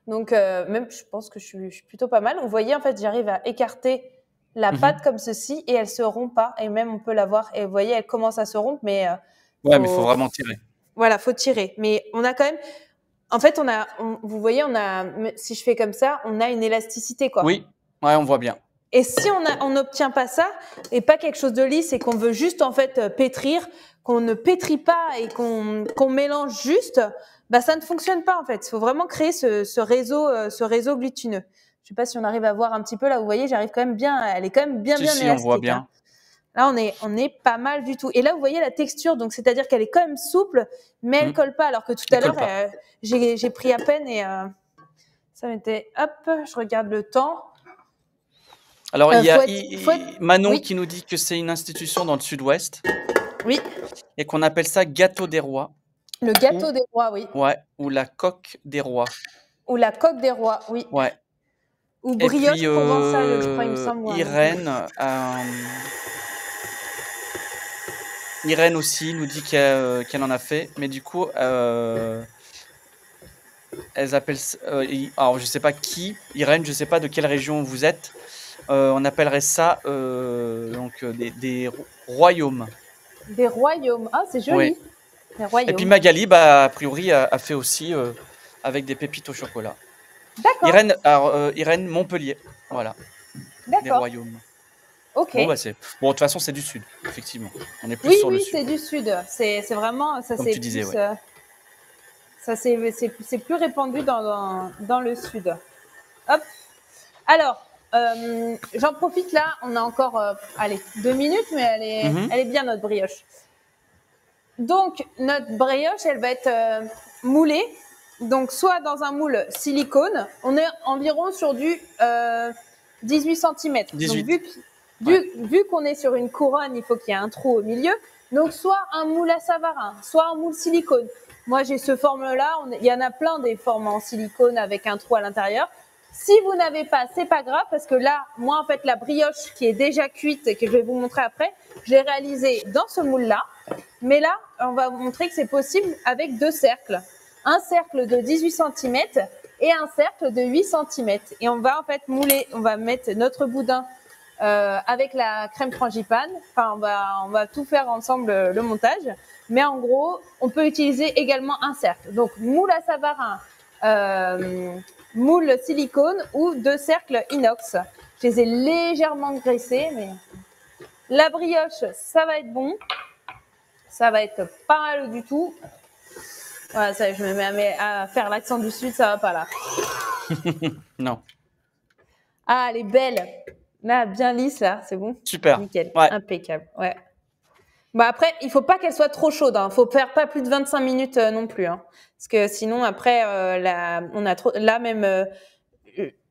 Donc, même, je pense que je suis plutôt pas mal. Vous voyez, en fait, j'arrive à écarter la pâte comme ceci et elle se rompt pas. Et même, on peut la voir. Et vous voyez, elle commence à se rompre, mais mais il faut vraiment tirer. Voilà, faut tirer. Mais on a quand même. En fait, vous voyez, si je fais comme ça, on a une élasticité, quoi. Oui, ouais, on voit bien. Et si on n'obtient pas ça, et pas quelque chose de lisse, et qu'on veut juste en fait pétrir, qu'on ne pétrit pas et qu'on mélange juste, bah ça ne fonctionne pas en fait. Il faut vraiment créer ce réseau glutineux. Je sais pas si on arrive à voir un petit peu là. Vous voyez, j'arrive quand même bien. Elle est quand même bien élastique. On voit bien. Hein. Là, on est pas mal du tout. Et là, vous voyez la texture, donc c'est-à-dire qu'elle est quand même souple, mais elle colle pas. Alors que tout à l'heure, j'ai pris à peine et ça m'était. Hop, je regarde le temps. Alors, il y a Manon qui nous dit que c'est une institution dans le sud-ouest. Oui. Et qu'on appelle ça gâteau des rois. Le gâteau des rois, oui. Ouais, ou la coque des rois. Ou la coque des rois, oui. Ouais. Ou brioche provençale, je crois, il me semble. Irène aussi nous dit qu'elle en a fait. Mais du coup, elles appellent... alors, je sais pas qui. Irène, je sais pas de quelle région vous êtes. On appellerait ça donc des royaumes. Des royaumes. Ah, c'est joli. Oui. Des royaumes. Et puis Magali, a priori, a fait aussi avec des pépites au chocolat. D'accord. Irène Montpellier. Voilà. D'accord. Des royaumes. Ok. Bon, de toute façon, c'est du sud, effectivement. On est plus sur le sud. Oui, c'est du sud. C'est vraiment... Ça, comme tu disais, plus, ça, c'est plus répandu dans le sud. Hop. Alors... j'en profite là, on a encore 2 minutes, mais elle est bien notre brioche. Donc notre brioche, elle va être moulée, donc soit dans un moule silicone, on est environ sur du 18 cm. 18. Donc vu qu'on est sur une couronne, il faut qu'il y ait un trou au milieu, donc soit un moule à Savarin, soit un moule silicone. Moi j'ai ce forme-là, il y en a plein des formes en silicone avec un trou à l'intérieur. Si vous n'avez pas, c'est pas grave parce que là, moi en fait, la brioche qui est déjà cuite et que je vais vous montrer après, je l'ai réalisée dans ce moule-là. Mais là, on va vous montrer que c'est possible avec 2 cercles. Un cercle de 18 cm et un cercle de 8 cm. Et on va en fait mouler, on va mettre notre boudin avec la crème frangipane. Enfin, on va tout faire ensemble le montage. Mais en gros, on peut utiliser également un cercle. Donc, moule à Savarin, moule silicone ou 2 cercles inox. Je les ai légèrement graissés, mais la brioche, ça va être bon. Ça va être pas mal du tout. Voilà, ça, je me mets à faire l'accent du sud, ça va pas là. Non. Ah, elle est belle. Là, bien lisse, là, c'est bon. Super. Nickel, Ouais. impeccable. Ouais. Bah après, il faut pas qu'elle soit trop chaude. Hein. Faut faire pas plus de 25 minutes non plus, hein. Parce que sinon après, on a trop. Là même,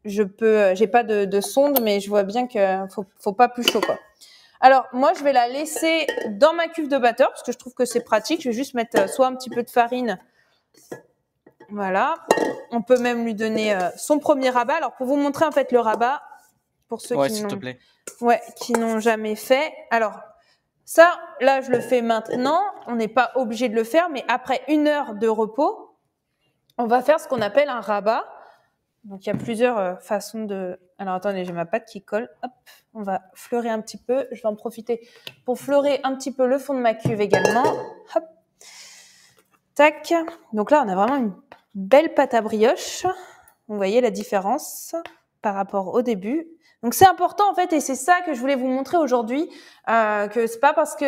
j'ai pas de sonde, mais je vois bien que faut pas plus chaud quoi. Alors moi, je vais la laisser dans ma cuve de batteur parce que je trouve que c'est pratique. Je vais juste mettre soit un petit peu de farine. Voilà. On peut même lui donner son premier rabat. Alors pour vous montrer en fait le rabat, pour ceux Ouais, qui s'il te n'ont, plaît. ouais, qui n'ont jamais fait. Alors ça, là, je le fais maintenant. On n'est pas obligé de le faire, mais après 1 heure de repos, on va faire ce qu'on appelle un rabat. Donc il y a plusieurs façons de. Alors attendez, j'ai ma pâte qui colle. Hop, on va fleurer un petit peu. Je vais en profiter pour fleurer un petit peu le fond de ma cuve également. Hop. Tac. Donc là, on a vraiment une belle pâte à brioche. Vous voyez la différence par rapport au début. Donc c'est important en fait, et c'est ça que je voulais vous montrer aujourd'hui, que c'est pas parce que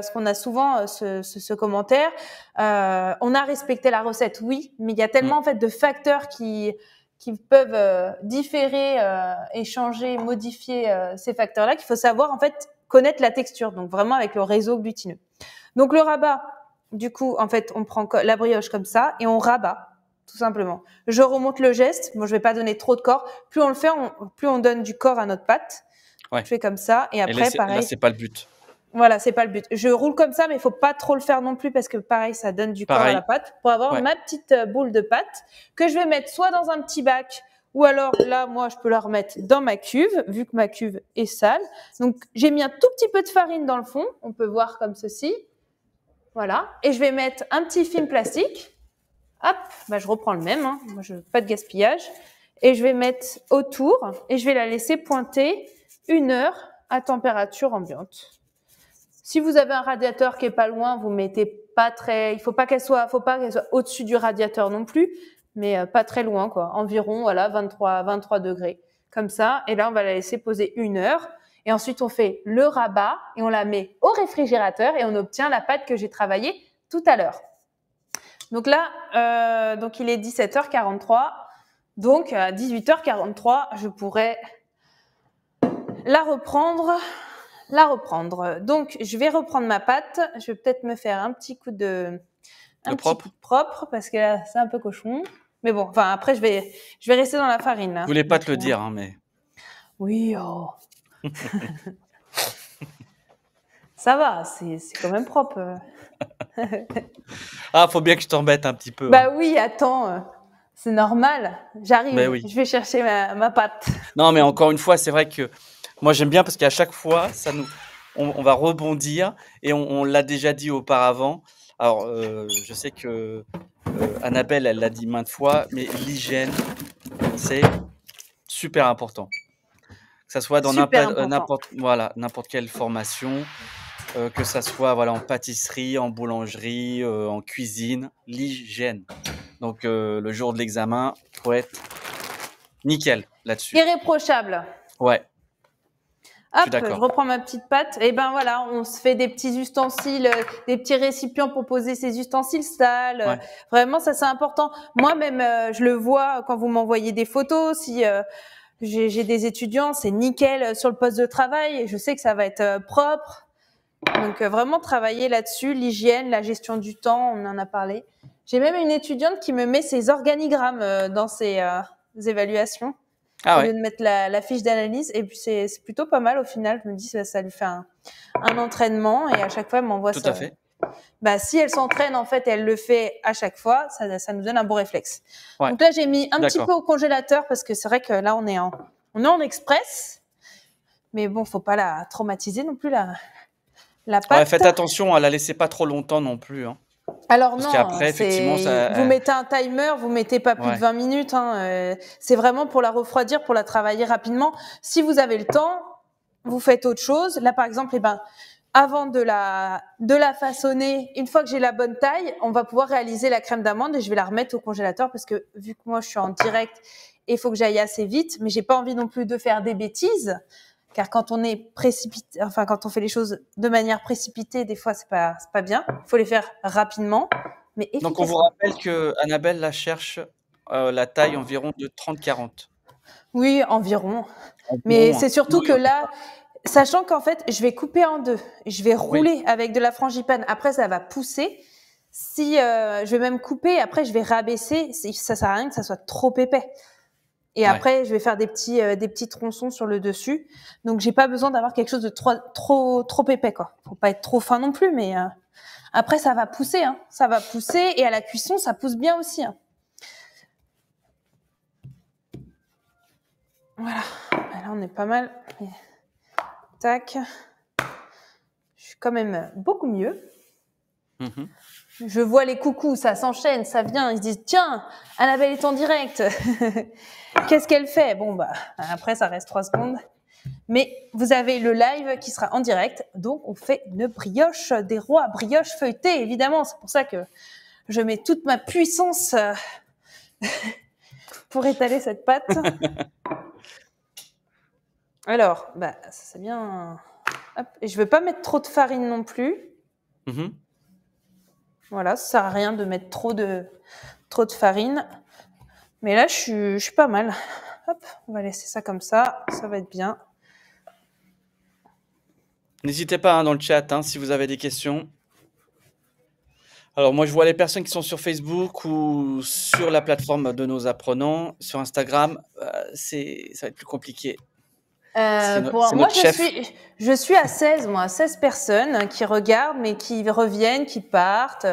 ce qu'on a souvent ce commentaire, on a respecté la recette, oui, mais il y a tellement en fait de facteurs qui peuvent différer et changer, modifier ces facteurs-là qu'il faut savoir en fait connaître la texture. Donc vraiment avec le réseau glutineux. Donc le rabat, du coup, en fait, on prend la brioche comme ça et on rabat, tout simplement. Je remonte le geste. Bon, je vais pas donner trop de corps. Plus on le fait, plus on donne du corps à notre pâte. Ouais. Je fais comme ça et après, pareil. Là, c'est pas le but. Voilà, c'est pas le but. Je roule comme ça, mais il faut pas trop le faire non plus parce que pareil, ça donne du corps à la pâte pour avoir ma petite boule de pâte que je vais mettre soit dans un petit bac ou alors là, moi, je peux la remettre dans ma cuve vu que ma cuve est sale. Donc, j'ai mis un tout petit peu de farine dans le fond. On peut voir comme ceci. Voilà. Et je vais mettre un petit film plastique. Hop, bah, je reprends le même. Hein. Moi, je veux pas de gaspillage. Et je vais mettre autour et je vais la laisser pointer 1 heure à température ambiante. Si vous avez un radiateur qui est pas loin, vous mettez pas très. Il faut pas qu'elle soit au-dessus du radiateur non plus, mais pas très loin, quoi. Environ, voilà, 23 degrés. Comme ça. Et là, on va la laisser poser 1 heure. Et ensuite, on fait le rabat et on la met au réfrigérateur et on obtient la pâte que j'ai travaillée tout à l'heure. Donc là, donc il est 17h43. Donc à 18h43, je pourrais la reprendre. Donc je vais reprendre ma pâte. Je vais peut-être me faire un petit coup de propre parce que là, c'est un peu cochon. Mais bon, enfin après je vais rester dans la farine. Là. Je voulais pas te le dire, hein, mais. Oui, oh. Ça va, c'est quand même propre. Ah, faut bien que je t'embête un petit peu. Bah oui, attends, c'est normal. J'arrive, Mais oui. Je vais chercher ma pâte. Non, mais encore une fois, c'est vrai que moi j'aime bien parce qu'à chaque fois, on va rebondir et on l'a déjà dit auparavant. Alors, je sais que Annabelle, elle l'a dit maintes fois, mais l'hygiène, c'est super important. Que ça soit dans n'importe quelle formation, que ça soit en pâtisserie, en boulangerie, en cuisine, l'hygiène. Donc le jour de l'examen, faut être nickel là-dessus. Irréprochable. Ouais. Hop, je reprends ma petite pâte. Et ben voilà, on se fait des petits ustensiles, des petits récipients pour poser ces ustensiles sales. Ouais. Vraiment, ça c'est important. Moi-même, je le vois quand vous m'envoyez des photos. Si j'ai des étudiants, c'est nickel sur le poste de travail. Et je sais que ça va être propre. Donc vraiment travailler là-dessus, l'hygiène, la gestion du temps, on en a parlé. J'ai même une étudiante qui me met ses organigrammes dans ses évaluations. Au lieu de mettre la fiche d'analyse. Et puis, c'est plutôt pas mal au final. Je me dis, ça lui fait un entraînement. Et à chaque fois, elle m'envoie ça. Tout à fait. Bah, si elle s'entraîne, en fait, elle le fait à chaque fois, ça nous donne un bon réflexe. Ouais. Donc là, j'ai mis un petit peu au congélateur parce que c'est vrai que là, on est en express. Mais bon, faut pas la traumatiser non plus, la pâte. Ouais, faites attention à la laisser pas trop longtemps non plus. Hein. Alors parce non, effectivement, vous mettez un timer, vous mettez pas plus de 20 minutes. Hein, c'est vraiment pour la refroidir, pour la travailler rapidement. Si vous avez le temps, vous faites autre chose. Là, par exemple, avant de la façonner, une fois que j'ai la bonne taille, on va pouvoir réaliser la crème d'amande et je vais la remettre au congélateur parce que vu que moi je suis en direct, il faut que j'aille assez vite, mais j'ai pas envie non plus de faire des bêtises. Car quand on est quand on fait les choses de manière précipitée, des fois c'est pas bien. Il faut les faire rapidement, mais efficacement. Donc on vous rappelle que Annabelle la cherche la taille environ de 30-40. Oui, environ. Mais Environ, hein. c'est surtout Oui, que là, sachant qu'en fait, je vais couper en deux. Je vais oui, rouler avec de la frangipane. Après, ça va pousser. Si je vais même couper, après, je vais rabaisser. Ça sert à rien que ça soit trop épais. Et ouais. après, je vais faire des petits tronçons sur le dessus. Donc, j'ai pas besoin d'avoir quelque chose de trop épais, quoi. Faut pas être trop fin non plus, mais après, ça va pousser, hein. Ça va pousser et à la cuisson, ça pousse bien aussi, hein. Voilà. Là, on est pas mal. Tac. Je suis quand même beaucoup mieux. Mhm. Je vois les coucous, ça s'enchaîne, ça vient. Ils se disent, tiens, Annabelle est en direct. Qu'est-ce qu'elle fait? Bon, bah, après, ça reste 3 secondes. Mais vous avez le live qui sera en direct. Donc, on fait une brioche des rois, brioche feuilletée, évidemment. C'est pour ça que je mets toute ma puissance pour étaler cette pâte. Alors, bah, ça c'est bien. Hop. Et je veux pas mettre trop de farine non plus. Mhm. Voilà, ça sert à rien de mettre trop de farine. Mais là, je suis pas mal. Hop, on va laisser ça comme ça va être bien. N'hésitez pas hein, dans le chat hein, si vous avez des questions. Alors moi, je vois les personnes qui sont sur Facebook ou sur la plateforme de nos apprenants, sur Instagram, ça va être plus compliqué. C'est Moi, notre chef. je suis à 16 personnes qui regardent, mais qui reviennent, qui partent,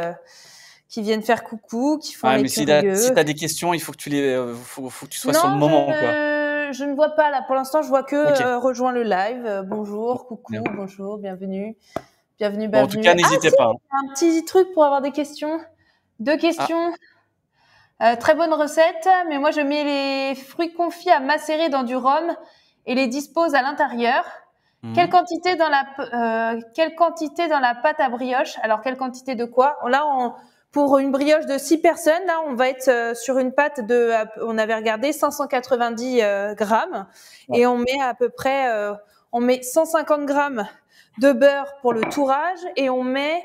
qui viennent faire coucou, qui font les Mais si tu curieux. as des questions, il faut que faut que tu sois sur le Non, moment, quoi. je ne vois pas là. Pour l'instant, je vois que Ok. rejoins le live. Bonjour, coucou, Bien. bonjour, bienvenue. Bienvenue, Bon, en tout cas, bienvenue. Ah n'hésitez si, pas. Hein. un petit truc pour avoir des questions. 2 Ah, questions. Très bonne recette, mais moi je mets les fruits confits à macérer dans du rhum et les dispose à l'intérieur. Quelle quantité dans la pâte à brioche? Alors quelle quantité de quoi? Là, pour une brioche de 6 personnes, là on va être sur une pâte de, on avait regardé 590 grammes ouais. et on met à peu près, on met 150 grammes de beurre pour le tourrage et on met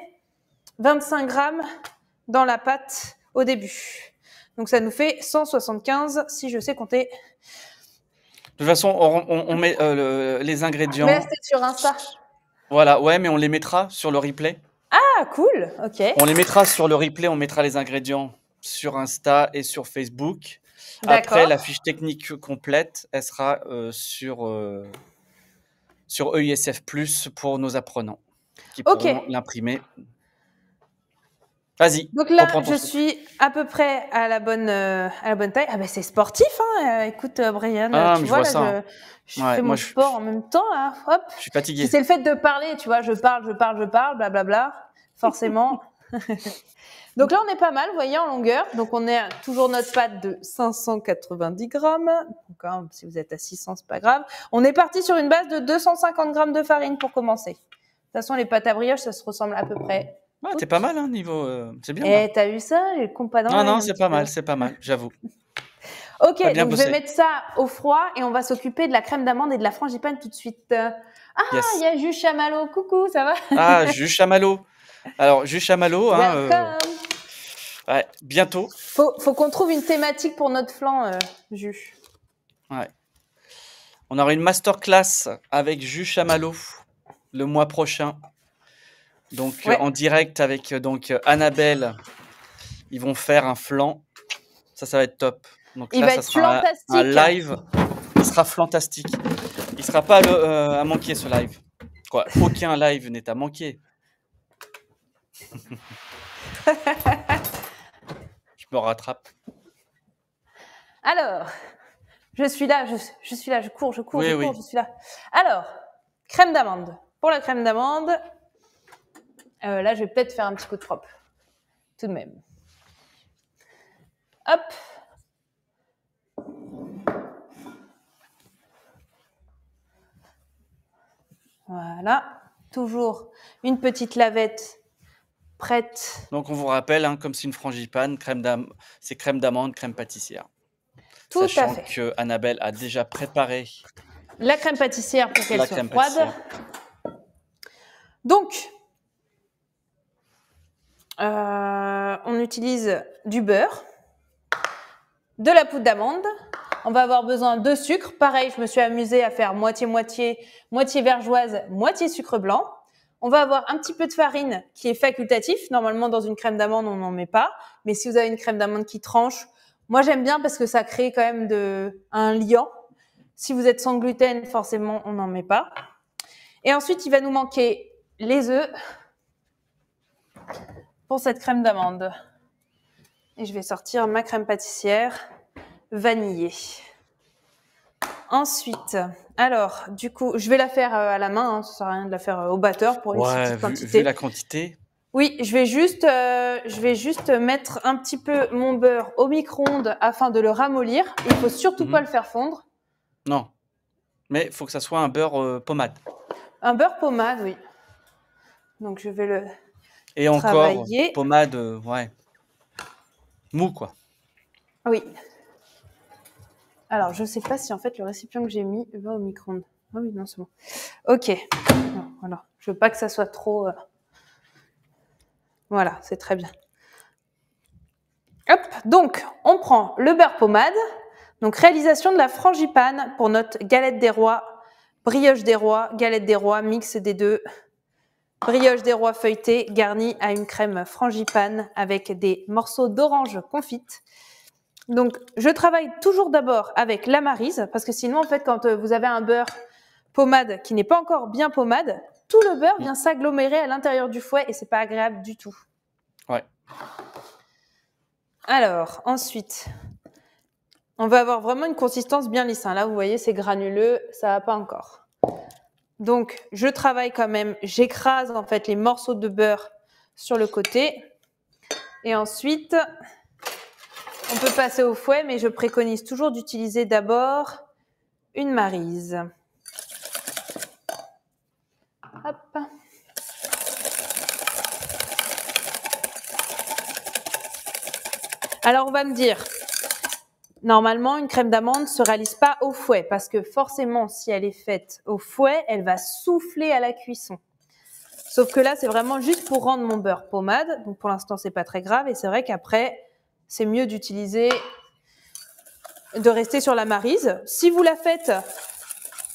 25 grammes dans la pâte au début. Donc ça nous fait 175 si je sais compter. De toute façon, on met les ingrédients. Mais là, c'était sur Insta. Voilà, ouais, mais on les mettra sur le replay. Ah, cool, ok. On les mettra sur le replay, on mettra les ingrédients sur Insta et sur Facebook. Après, D'accord. la fiche technique complète, elle sera sur EISF+, pour nos apprenants, qui Ok. pourront l'imprimer. Vas-y, Donc là, reprends ton je truc. suis à peu près à la bonne taille. Ah ben c'est sportif, hein. Écoute, Brian, Ah, tu mais je vois vois là, ça. Hein. je Ouais, fais moi, mon sport en même temps, là. Hop. je suis Puis fatigué. c'est le fait de parler, tu vois. Je parle, blablabla. Forcément. Donc là, on est pas mal, vous voyez, en longueur. Donc on est toujours notre pâte de 590 grammes. Donc, hein, si vous êtes à 600, c'est pas grave. On est parti sur une base de 250 grammes de farine pour commencer. De toute façon, les pâtes à brioche, ça se ressemble à peu près. Ouais, t'es pas mal, hein, niveau. C'est bien, là. Eh, t'as vu ça? J'ai le compas dans Non, l'œil non, un petit peu. c'est pas mal, j'avoue. Ok, T'as bien donc je vais bossé. mettre ça au froid et on va s'occuper de la crème d'amande et de la frangipane tout de suite. Ah, il y Yes. a Jus Chamallow. Coucou, ça va? Ah, jus chamallow. Alors, jus chamallow, hein, Welcome. ouais, bientôt. Faut qu'on trouve une thématique pour notre flan, Jus. Ouais. On aura une masterclass avec jus chamallow le mois prochain. Donc, Ouais. en direct avec Annabelle. Ils vont faire un flan. Ça va être top. Donc Il là, va ça être sera un fantastique. live. Il sera fantastique. Il sera pas à manquer, ce live. Quoi, aucun live n'est à manquer. Je me rattrape. Alors, je suis là, je suis là, je cours, Oui, je suis là. Alors, crème d'amande. Pour la crème d'amande, là, je vais peut-être faire un petit coup de propre. Tout de même. Hop. Voilà. Toujours une petite lavette prête. Donc, on vous rappelle, hein, comme c'est une frangipane, c'est crème d'amande, crème pâtissière. Tout à Sachant fait. que Annabelle a déjà préparé La crème pâtissière pour qu'elle la soit crème froide. pâtissière. Donc, on utilise du beurre, de la poudre d'amande, On va avoir besoin de sucre. Pareil, je me suis amusée à faire moitié-moitié, moitié vergeoise, moitié sucre blanc. On va avoir un petit peu de farine qui est facultatif. Normalement, dans une crème d'amande, on n'en met pas. Mais si vous avez une crème d'amande qui tranche, moi, j'aime bien parce que ça crée quand même un liant. Si vous êtes sans gluten, forcément, on n'en met pas. Et ensuite, il va nous manquer les œufs pour cette crème d'amande. Et je vais sortir ma crème pâtissière vanillée. Ensuite, alors, du coup, je vais la faire à la main. Ça sert à rien de la faire au batteur pour une petite quantité. Vu la quantité. Oui, je vais juste mettre un petit peu mon beurre au micro-ondes afin de le ramollir. Il faut surtout pas le faire fondre. Non, mais il faut que ça soit un beurre pommade. Un beurre pommade, oui. Donc, je vais le Et travailler. Encore, pommade, ouais. Mou, quoi. Oui. Alors, je ne sais pas si en fait le récipient que j'ai mis va au micro-ondes. Ah oui, non, c'est bon. Ok. Non, voilà. Je veux pas que ça soit trop. Voilà, c'est très bien. Hop. Donc, on prend le beurre pommade. Donc, réalisation de la frangipane pour notre galette des rois, brioche des rois, galette des rois, mix des deux. Brioche des rois feuilletée garnie à une crème frangipane avec des morceaux d'orange confite. Donc, je travaille toujours d'abord avec la maryse parce que sinon, en fait, quand vous avez un beurre pommade qui n'est pas encore bien pommade, tout le beurre vient s'agglomérer à l'intérieur du fouet et c'est pas agréable du tout. Ouais. Alors, ensuite, on va avoir vraiment une consistance bien lisse. Là, vous voyez, c'est granuleux, ça va pas encore. Donc, je travaille quand même, j'écrase en fait les morceaux de beurre sur le côté. Et ensuite, on peut passer au fouet, mais je préconise toujours d'utiliser d'abord une maryse. Hop. Alors, on va me dire, normalement, une crème d'amande ne se réalise pas au fouet parce que forcément, si elle est faite au fouet, elle va souffler à la cuisson. Sauf que là, c'est vraiment juste pour rendre mon beurre pommade. Donc, pour l'instant, c'est pas très grave. Et c'est vrai qu'après, c'est mieux de rester sur la maryse. Si vous la faites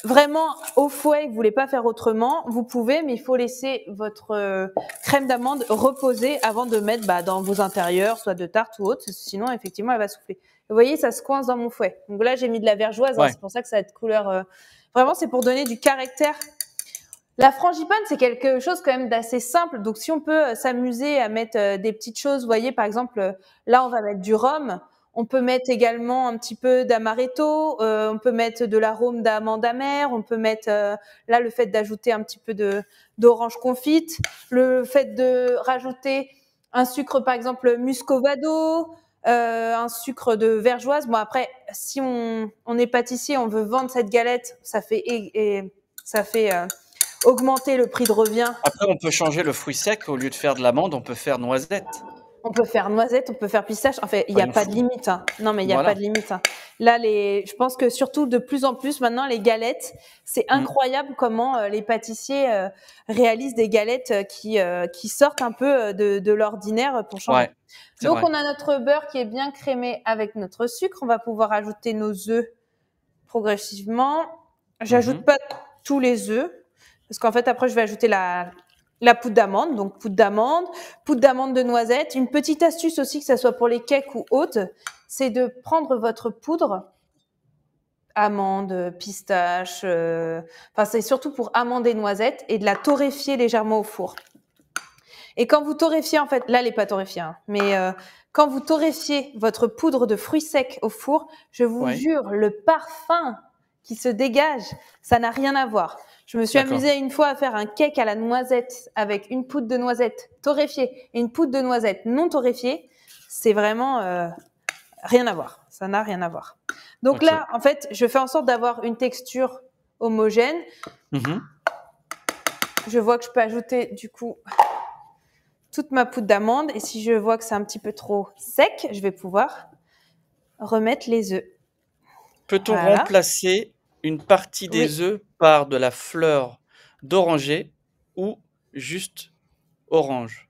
vraiment au fouet et que vous voulez pas faire autrement, vous pouvez, mais il faut laisser votre crème d'amande reposer avant de mettre dans vos intérieurs, soit de tarte ou autre. Sinon, effectivement, elle va souffler. Vous voyez, ça se coince dans mon fouet. Donc là, j'ai mis de la vergeoise. Ouais. C'est pour ça que ça a de couleur. Vraiment, c'est pour donner du caractère. La frangipane, c'est quelque chose quand même d'assez simple. Donc, si on peut s'amuser à mettre des petites choses, vous voyez, par exemple, là, on va mettre du rhum. On peut mettre également un petit peu d'amaretto. On peut mettre de l'arôme d'amande amère. On peut mettre, là, le fait d'ajouter un petit peu d'orange confite. Le fait de rajouter un sucre, par exemple, muscovado. Un sucre de vergeoise. Bon, après, si on est pâtissier, on veut vendre cette galette, ça fait augmenter le prix de revient. Après, on peut changer le fruit sec. Au lieu de faire de l'amande, on peut faire noisette. On peut faire noisette, on peut faire pistache. En fait, il n'y a pas de limite. Non, mais il n'y a pas de limite. Là, je pense que surtout de plus en plus maintenant, les galettes, c'est incroyable comment les pâtissiers réalisent des galettes qui sortent un peu de l'ordinaire pour changer. Ouais, donc, on a notre beurre qui est bien crémé avec notre sucre. On va pouvoir ajouter nos œufs progressivement. J'ajoute pas tous les œufs. Parce qu'en fait, après, je vais ajouter la poudre d'amande. Donc, poudre d'amande de noisette. Une petite astuce aussi, que ça soit pour les cakes ou autres, c'est de prendre votre poudre, amande, pistache, c'est surtout pour amandes et noisettes, et de la torréfier légèrement au four. Et quand vous torréfiez, en fait, là, elle n'est pas torréfiée, mais quand vous torréfiez votre poudre de fruits secs au four, je vous jure, le parfum qui se dégage, ça n'a rien à voir. Je me suis amusée une fois à faire un cake à la noisette avec une poudre de noisette torréfiée et une poudre de noisette non torréfiée. C'est vraiment rien à voir. Ça n'a rien à voir. Donc là, en fait, je fais en sorte d'avoir une texture homogène. Je vois que je peux ajouter du coup toute ma poudre d'amande. Et si je vois que c'est un petit peu trop sec, je vais pouvoir remettre les œufs. Peut-on remplacer une partie des œufs par de la fleur d'oranger ou juste orange?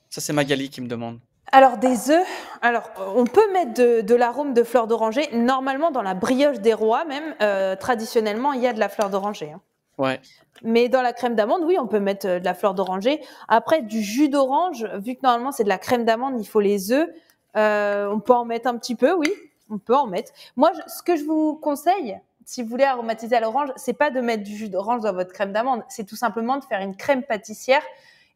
Ça, c'est Magali qui me demande. Alors des œufs, alors on peut mettre de l'arôme de fleur d'oranger. Normalement, dans la brioche des rois même, traditionnellement, il y a de la fleur d'oranger, hein. Ouais, Mais dans la crème d'amande, oui, on peut mettre de la fleur d'oranger. Après, du jus d'orange, vu que normalement c'est de la crème d'amande, il faut les œufs. On peut en mettre un petit peu, oui, on peut en mettre. Moi, ce que je vous conseille, si vous voulez aromatiser à l'orange, c'est pas de mettre du jus d'orange dans votre crème d'amande, c'est tout simplement de faire une crème pâtissière.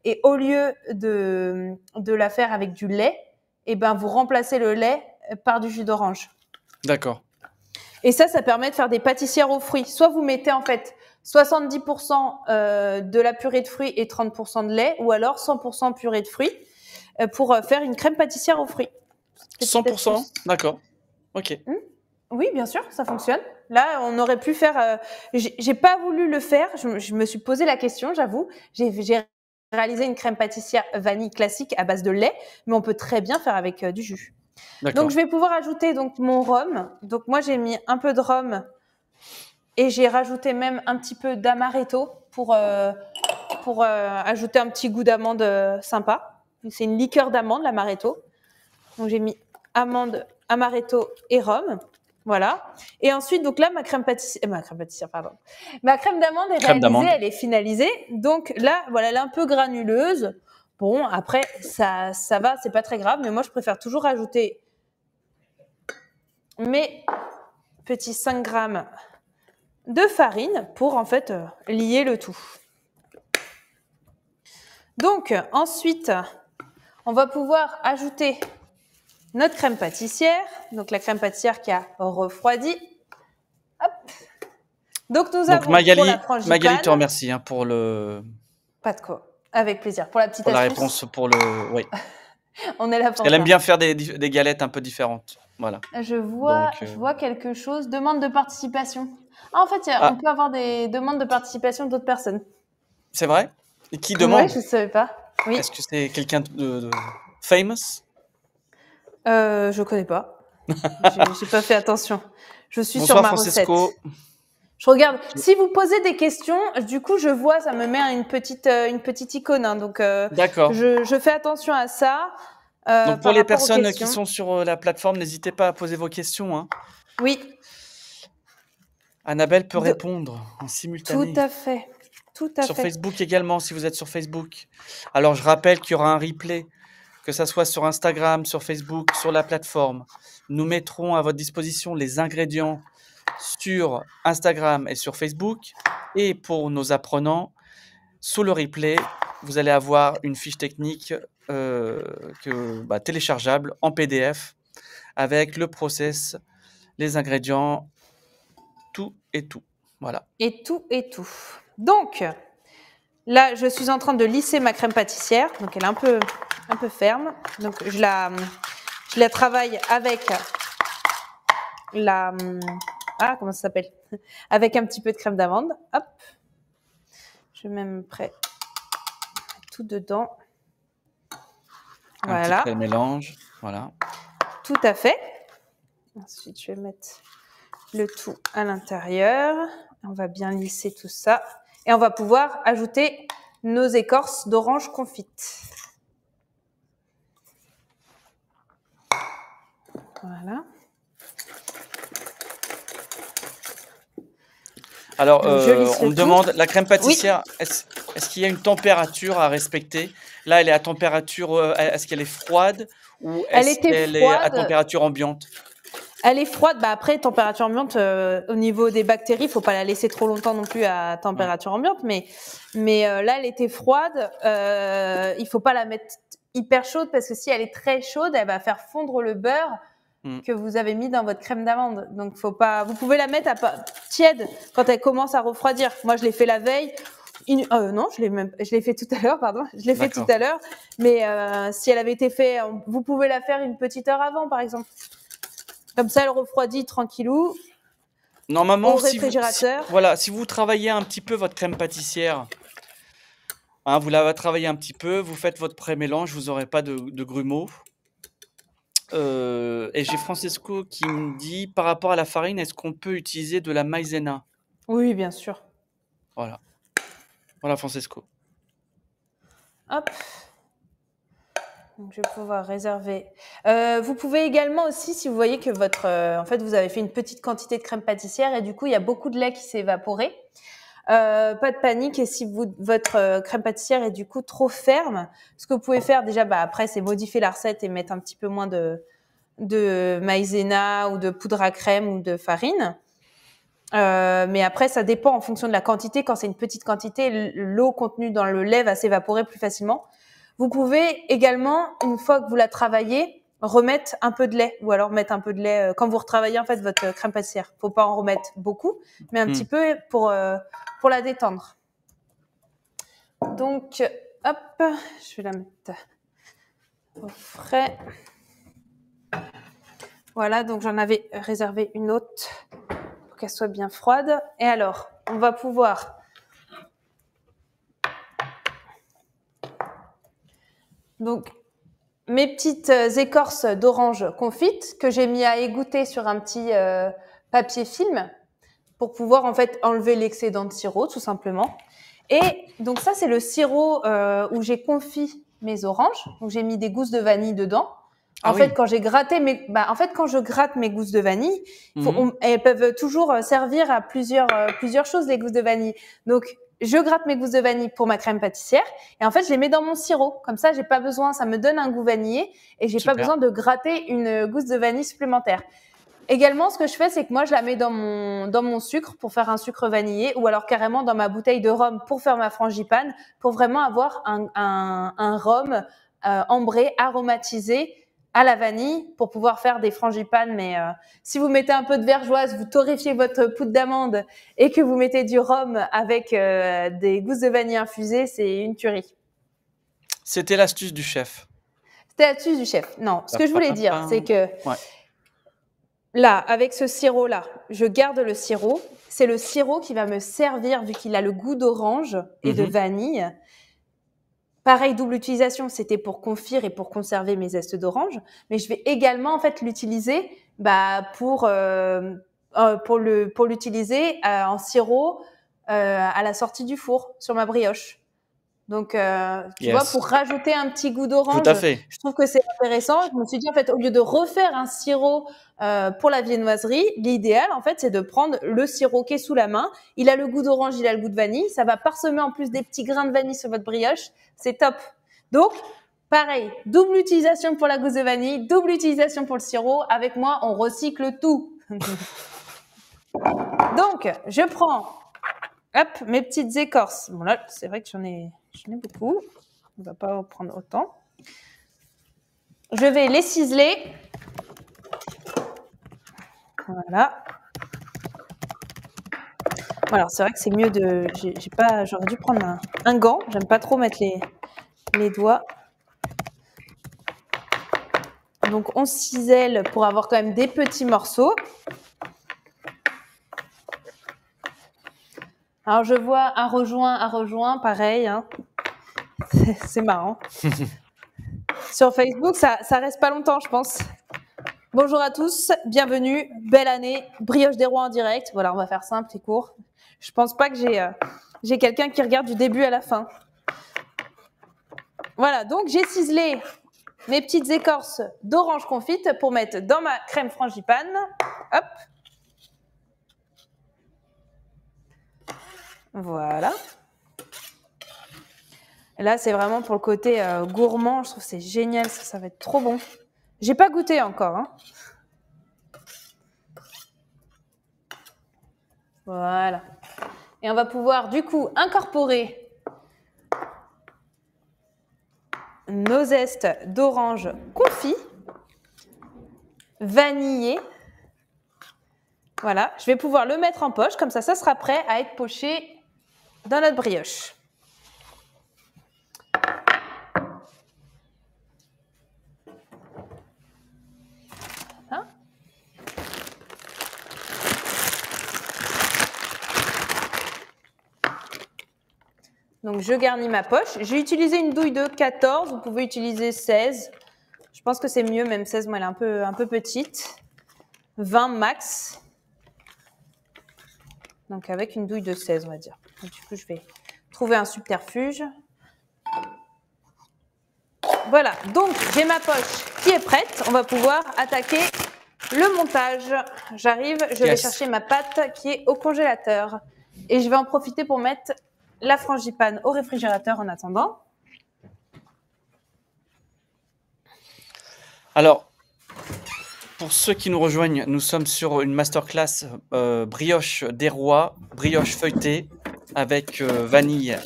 Et au lieu de la faire avec du lait, eh ben, vous remplacez le lait par du jus d'orange. d'accord. Et ça permet de faire des pâtissières aux fruits. Soit vous mettez en fait 70% de la purée de fruits et 30% de lait, ou alors 100% purée de fruits pour faire une crème pâtissière aux fruits. Petite 100%? astuce. D'accord. Ok. Oui, bien sûr, ça fonctionne. Là, on aurait pu faire. J'ai pas voulu le faire. Je me suis posé la question, j'avoue. J'ai réalisé une crème pâtissière vanille classique à base de lait, mais on peut très bien faire avec du jus. Donc, D'accord. je vais pouvoir ajouter donc mon rhum. Donc, moi, j'ai mis un peu de rhum et j'ai rajouté même un petit peu d'amaretto pour ajouter un petit goût d'amande sympa. C'est une liqueur d'amande, l'amaretto. Donc, j'ai mis amande, amaretto et rhum. Voilà. Et ensuite, donc là, ma crème pâtissière, pardon. Ma crème d'amande est Crème réalisée, d'amande. elle est finalisée. Donc là, voilà, elle est un peu granuleuse. Bon, après, ça va, c'est pas très grave, mais moi, je préfère toujours ajouter mes petits 5 grammes de farine pour, en fait, lier le tout. Donc, ensuite, on va pouvoir ajouter notre crème pâtissière. Donc, la crème pâtissière qui a refroidi. Hop. Donc, nous Donc avons pour la Magali te frangipane, remercie hein, pas de quoi, avec plaisir. Pour la petite pour la astuce, réponse, oui. on est là Parce pour qu'elle aime ça. bien faire des galettes un peu différentes. Voilà. Je Donc, vois quelque chose. Demande de participation. Ah, en fait, on ah, peut avoir des demandes de participation d'autres personnes. c'est vrai? Et qui Ouais, demande? je savais pas. Oui, Est-ce que c'est quelqu'un de famous? je connais pas. J'ai pas fait attention. Je suis sur Bonsoir ma recette. Francesco. Je regarde. Si vous posez des questions, du coup, je vois, ça me met une petite icône, hein, donc D'accord. je fais attention à ça Donc pour par les rapport aux personnes qui questions. sont sur la plateforme, n'hésitez pas à poser vos questions, hein. Oui, Annabelle peut de- répondre en tout simultané. à fait, tout à Sur fait. Facebook également, si vous êtes sur Facebook. Alors je rappelle qu'il y aura un replay, que ça soit sur Instagram, sur Facebook, sur la plateforme. Nous mettrons à votre disposition les ingrédients sur Instagram et sur Facebook. Et pour nos apprenants, sous le replay, vous allez avoir une fiche technique téléchargeable en PDF avec le process, les ingrédients, tout et tout. Voilà. Et tout et tout. Donc, là, je suis en train de lisser ma crème pâtissière. Donc, elle est un peu ferme. Donc, je la travaille avec la... Ah, comment ça s'appelle? Avec un petit peu de crème d'amande. Hop. Je mets même près tout dedans. Un petit Voilà. pré-mélange. Voilà. Tout à fait. Ensuite, je vais mettre le tout à l'intérieur. On va bien lisser tout ça. Et on va pouvoir ajouter nos écorces d'orange confite. Voilà. Alors, Donc, je lisse on le me tout. demande, la crème Oui. pâtissière, est-ce qu'il y a une température à respecter? Là, elle est à température, est-ce qu'elle est froide ou Elle est-ce était qu'elle est à froide. température ambiante? Elle est froide. Bah après, température ambiante, au niveau des bactéries, faut pas la laisser trop longtemps non plus à température ambiante. Mais là, elle était froide. Il faut pas la mettre hyper chaude parce que si elle est très chaude, elle va faire fondre le beurre que vous avez mis dans votre crème d'amande. Donc, faut pas. Vous pouvez la mettre tiède quand elle commence à refroidir. Moi, je l'ai fait la veille. Non, je l'ai fait tout à l'heure, pardon. Je l'ai fait tout D'accord. à l'heure. Mais si elle avait été faite, vous pouvez la faire une petite heure avant, par exemple. Comme ça, elle refroidit tranquillou Normalement, au réfrigérateur. si vous travaillez un petit peu votre crème pâtissière, hein, vous la travaillez un petit peu, vous faites votre pré-mélange, vous n'aurez pas de grumeaux. Et j'ai Francesco qui me dit, par rapport à la farine, est-ce qu'on peut utiliser de la maïzena? Oui, bien sûr. Voilà. Voilà, Francesco. Hop. Donc, je vais pouvoir réserver. Vous pouvez également aussi, si vous voyez que en fait, vous avez fait une petite quantité de crème pâtissière et du coup, il y a beaucoup de lait qui s'est évaporé. Pas de panique. Et si votre crème pâtissière est du coup trop ferme, ce que vous pouvez faire déjà, après, c'est modifier la recette et mettre un petit peu moins de maïzena ou de poudre à crème ou de farine. Mais après, ça dépend en fonction de la quantité. Quand c'est une petite quantité, l'eau contenue dans le lait va s'évaporer plus facilement. Vous pouvez également, une fois que vous la travaillez, remettre un peu de lait ou alors mettre un peu de lait quand vous retravaillez en fait votre crème pâtissière. Faut pas en remettre beaucoup, mais un petit peu pour la détendre. Donc, hop, je vais la mettre au frais. Voilà, donc j'en avais réservé une autre pour qu'elle soit bien froide. Et alors, on va pouvoir donc mes petites écorces d'orange confites que j'ai mis à égoutter sur un petit papier film pour pouvoir en fait enlever l'excédent de sirop tout simplement. Et donc ça c'est le sirop où j'ai confit mes oranges. Donc j'ai mis des gousses de vanille dedans. En fait, quand j'ai gratté quand je gratte mes gousses de vanille, elles peuvent toujours servir à plusieurs choses les gousses de vanille. Donc je gratte mes gousses de vanille pour ma crème pâtissière et en fait je les mets dans mon sirop. Comme ça, j'ai pas besoin, ça me donne un goût vanillé et j'ai pas besoin de gratter une gousse de vanille supplémentaire. Également, ce que je fais, c'est que moi, je la mets dans mon sucre pour faire un sucre vanillé ou alors carrément dans ma bouteille de rhum pour faire ma frangipane pour vraiment avoir un rhum ambré, aromatisé à la vanille pour pouvoir faire des frangipanes. Mais si vous mettez un peu de vergeoise, vous torréfiez votre poudre d'amande et que vous mettez du rhum avec des gousses de vanille infusées, c'est une tuerie. C'était l'astuce du chef. C'était l'astuce du chef. Non, ce que je voulais dire, c'est que là, avec ce sirop-là, je garde le sirop. C'est le sirop qui va me servir, vu qu'il a le goût d'orange et de vanille. Pareil, double utilisation, c'était pour confire et pour conserver mes zestes d'orange. Mais je vais également en fait l'utiliser pour l'utiliser en sirop à la sortie du four sur ma brioche. Donc, tu vois, pour rajouter un petit goût d'orange, je trouve que c'est intéressant. Je me suis dit, en fait, au lieu de refaire un sirop pour la viennoiserie, l'idéal, en fait, c'est de prendre le sirop qui est sous la main. Il a le goût d'orange, il a le goût de vanille. Ça va parsemer en plus des petits grains de vanille sur votre brioche. C'est top. Donc, pareil, double utilisation pour la gousse de vanille, double utilisation pour le sirop. Avec moi, on recycle tout. Donc, je prends mes petites écorces. Bon, là, c'est vrai que j'en ai beaucoup. On ne va pas en prendre autant. Je vais les ciseler. Voilà. Alors, c'est vrai que c'est mieux de... J'aurais dû prendre un gant. J'aime pas trop mettre les doigts. Donc, on cisèle pour avoir quand même des petits morceaux. Alors, je vois un rejoint, pareil. Hein. C'est marrant. Sur Facebook, ça reste pas longtemps, je pense. Bonjour à tous, bienvenue, belle année, Brioche des Rois en direct. Voilà, on va faire simple et court. Je pense pas que j'ai quelqu'un qui regarde du début à la fin. Voilà, donc j'ai ciselé mes petites écorces d'orange confite pour mettre dans ma crème frangipane. Hop. Voilà. Et là, c'est vraiment pour le côté gourmand. Je trouve que c'est génial, ça va être trop bon. J'ai pas goûté encore. Hein. Voilà. Et on va pouvoir du coup incorporer nos zestes d'orange confit, vanillés. Voilà, je vais pouvoir le mettre en poche, comme ça sera prêt à être poché dans notre brioche. Hein? Donc, je garnis ma poche. J'ai utilisé une douille de 14, vous pouvez utiliser 16. Je pense que c'est mieux, même 16, moi elle est un peu petite. 20 max. Donc, avec une douille de 16, on va dire. Donc, du coup, je vais trouver un subterfuge. Voilà, donc j'ai ma poche qui est prête. On va pouvoir attaquer le montage. J'arrive, je vais chercher ma pâte qui est au congélateur. Et je vais en profiter pour mettre la frangipane au réfrigérateur en attendant. Alors, pour ceux qui nous rejoignent, nous sommes sur une masterclass brioche des rois, brioche feuilletée avec vanille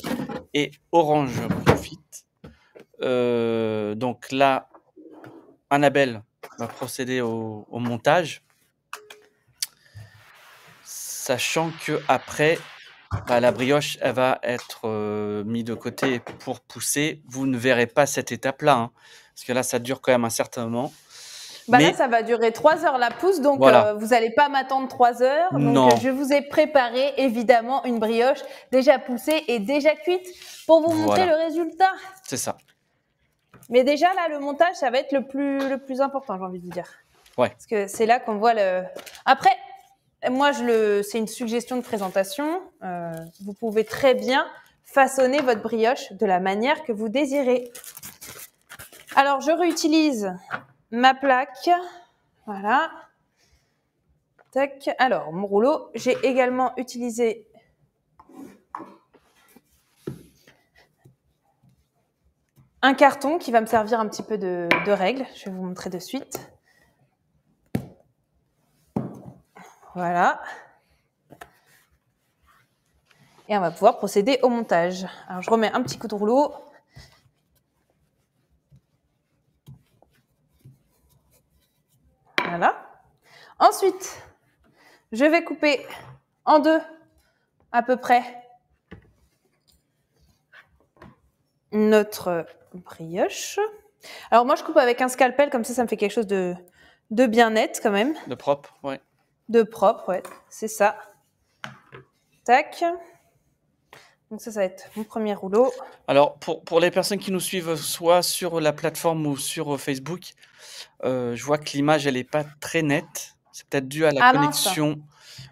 et orange confite. Donc là, Annabelle va procéder au montage, sachant que après, la brioche, elle va être mise de côté pour pousser. Vous ne verrez pas cette étape-là, hein, parce que là, ça dure quand même un certain moment. Bah là, ça va durer 3 heures la pousse, donc voilà. Vous n'allez pas m'attendre 3 heures. Non. Donc je vous ai préparé évidemment une brioche déjà poussée et déjà cuite pour vous montrer le résultat. C'est ça. Mais déjà là, le montage, ça va être le plus important, j'ai envie de vous dire. Ouais. Parce que c'est là qu'on voit le. Après, moi, c'est une suggestion de présentation. Vous pouvez très bien façonner votre brioche de la manière que vous désirez. Alors, je réutilise ma plaque, voilà. Tac. Alors, mon rouleau, j'ai également utilisé un carton qui va me servir un petit peu de règle. Je vais vous montrer de suite. Voilà. Et on va pouvoir procéder au montage. Alors, je remets un petit coup de rouleau. Voilà. Ensuite, je vais couper en deux à peu près notre brioche. Alors moi, je coupe avec un scalpel, comme ça me fait quelque chose de bien net quand même. De propre, ouais. De propre, ouais, c'est ça. Tac. Donc ça va être mon premier rouleau. Alors, pour les personnes qui nous suivent soit sur la plateforme ou sur Facebook, je vois que l'image, elle n'est pas très nette. C'est peut-être dû à la connexion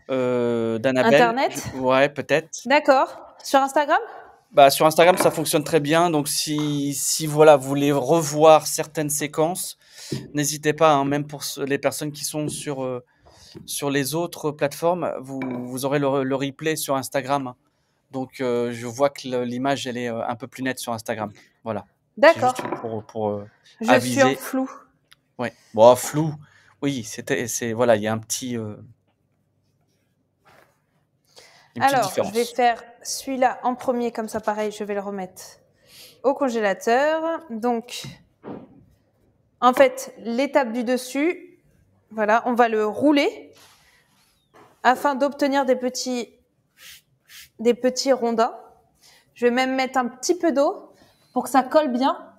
d'Annabelle. Internet ? Ouais, peut-être. D'accord. Sur Instagram ? Sur Instagram, ça fonctionne très bien. Donc, si voilà, vous voulez revoir certaines séquences, n'hésitez pas, hein, même pour les personnes qui sont sur les autres plateformes, vous aurez le replay sur Instagram. Donc, je vois que l'image, elle est un peu plus nette sur Instagram. Voilà. D'accord. C'est juste pour je aviser. suis en flou. Ouais. Bon, flou. Oui, voilà, il y a un petit. Alors, différence. je vais faire celui-là en premier, comme ça, pareil, je vais le remettre au congélateur. Donc, en fait, l'étape du dessus, voilà, on va le rouler afin d'obtenir des petits rondins. Je vais même mettre un petit peu d'eau pour que ça colle bien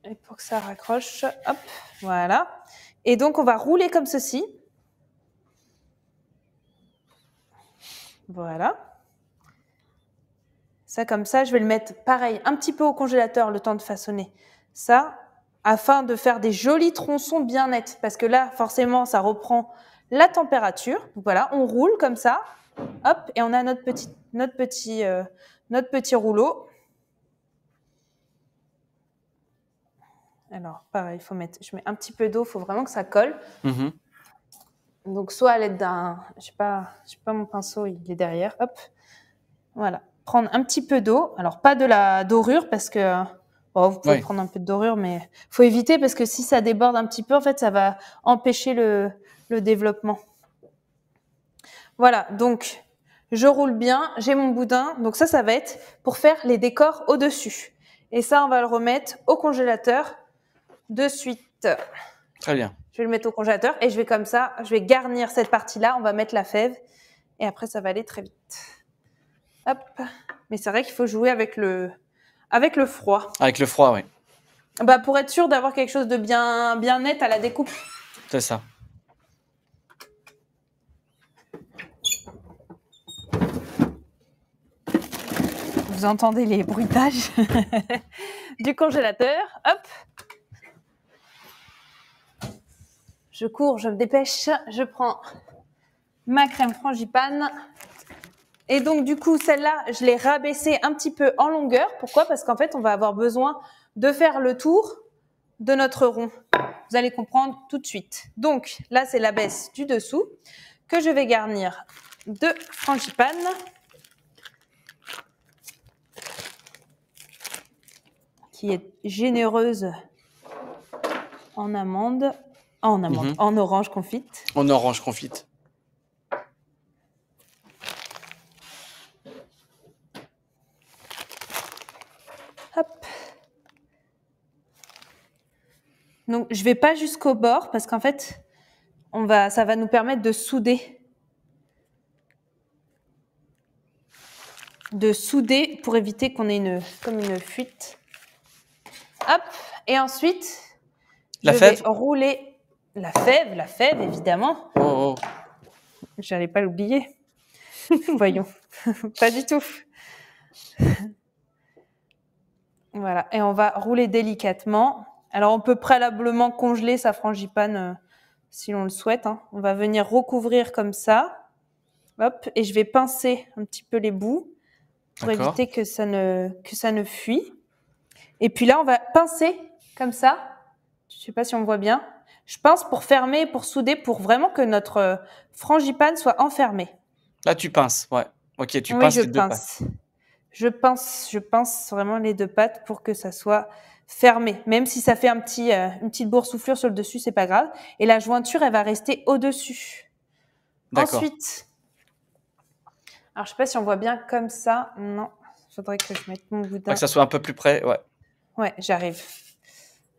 et pour que ça raccroche. Hop, voilà. Et donc, on va rouler comme ceci. Voilà. Ça, comme ça, je vais le mettre pareil, un petit peu au congélateur, le temps de façonner ça, afin de faire des jolis tronçons bien nets. Parce que là, forcément, ça reprend la température. Donc voilà, on roule comme ça. Hop, et on a notre petit rouleau. Alors, pareil, je mets un petit peu d'eau, il faut vraiment que ça colle. Mm-hmm. Donc, soit à l'aide d'un, je sais pas mon pinceau, il est derrière. Hop, voilà. Prendre un petit peu d'eau. Alors, pas de la dorure parce que vous pouvez prendre un peu de dorure, mais faut éviter parce que si ça déborde un petit peu, en fait, ça va empêcher le développement. Voilà, donc je roule bien, j'ai mon boudin. Donc ça va être pour faire les décors au-dessus. Et ça, on va le remettre au congélateur de suite. Très bien. Je vais le mettre au congélateur et je vais comme ça, je vais garnir cette partie-là. On va mettre la fève et après, ça va aller très vite. Hop. Mais c'est vrai qu'il faut jouer avec le froid. Avec le froid, oui. Pour être sûr d'avoir quelque chose de bien net à la découpe. C'est ça. Vous entendez les bruitages du congélateur. Hop. Je cours, je me dépêche. Je prends ma crème frangipane. Et donc, du coup, celle-là, je l'ai rabaissée un petit peu en longueur. Pourquoi ? Parce qu'en fait, on va avoir besoin de faire le tour de notre rond. Vous allez comprendre tout de suite. Donc là, c'est la baisse du dessous que je vais garnir de frangipane. Qui est généreuse en amande, en orange confite. En orange confite. Hop. Donc, je vais pas jusqu'au bord parce qu'en fait, ça va nous permettre de souder. De souder pour éviter qu'on ait comme une fuite. Hop. Et ensuite, La je fève. vais rouler la fève, évidemment. Oh, oh. J'allais pas l'oublier. Voyons. Pas du tout. Voilà. Et on va rouler délicatement. Alors, on peut préalablement congeler sa frangipane si l'on le souhaite. Hein. On va venir recouvrir comme ça. Hop. Et je vais pincer un petit peu les bouts pour éviter que ça ne fuit. Et puis là, on va pincer comme ça. Je ne sais pas si on voit bien. Je pince pour fermer, pour souder, pour vraiment que notre frangipane soit enfermée. Là, tu pinces, ouais. Ok, tu Oui, pinces je les deux pince. pattes. Je pince vraiment les deux pattes pour que ça soit fermé. Même si ça fait une petite boursouflure sur le dessus, c'est pas grave. Et la jointure, elle va rester au-dessus. Ensuite, alors je sais pas si on voit bien comme ça. Non, il faudrait que je mette mon boudin. Que ça soit un peu plus près, ouais. Ouais, j'arrive.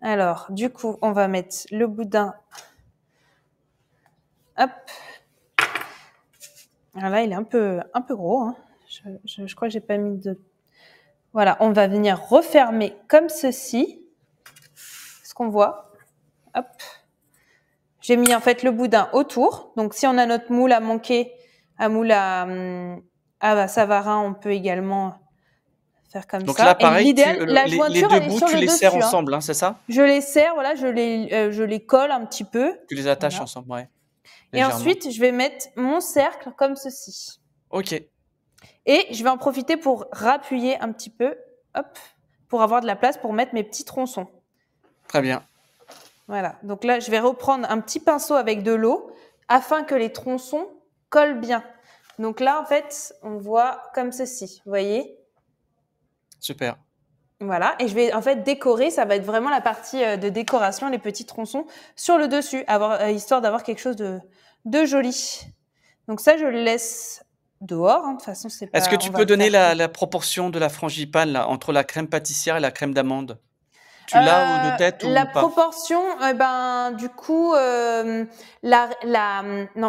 Alors, du coup, on va mettre le boudin. Hop. Alors là, il est un peu gros. Hein. Je crois que j'ai pas mis de... Voilà, on va venir refermer comme ceci. Ce qu'on voit. Hop. J'ai mis en fait le boudin autour. Donc, si on a notre moule à manquer, moule à Savarin, on peut également faire comme ça. Donc là, pareil, les deux bouts, tu les serres ensemble, hein, c'est ça? Je les serre, voilà, je les colle un petit peu. Tu les attaches ensemble, ouais. Et ensuite, je vais mettre mon cercle comme ceci. Ok. Et je vais en profiter pour rappuyer un petit peu, hop, pour avoir de la place pour mettre mes petits tronçons. Très bien. Voilà. Donc là, je vais reprendre un petit pinceau avec de l'eau afin que les tronçons collent bien. Donc là, en fait, on voit comme ceci, vous voyez? Super. Voilà. Et je vais en fait décorer, ça va être vraiment la partie de décoration, les petits tronçons sur le dessus, histoire d'avoir quelque chose de joli. Donc ça, je le laisse dehors. Hein. De toute façon, c'est pas... Est-ce que tu peux donner la proportion de la frangipane là, entre la crème pâtissière et la crème d'amande? Tu l'as ou de tête ou la pas? proportion, du coup, non,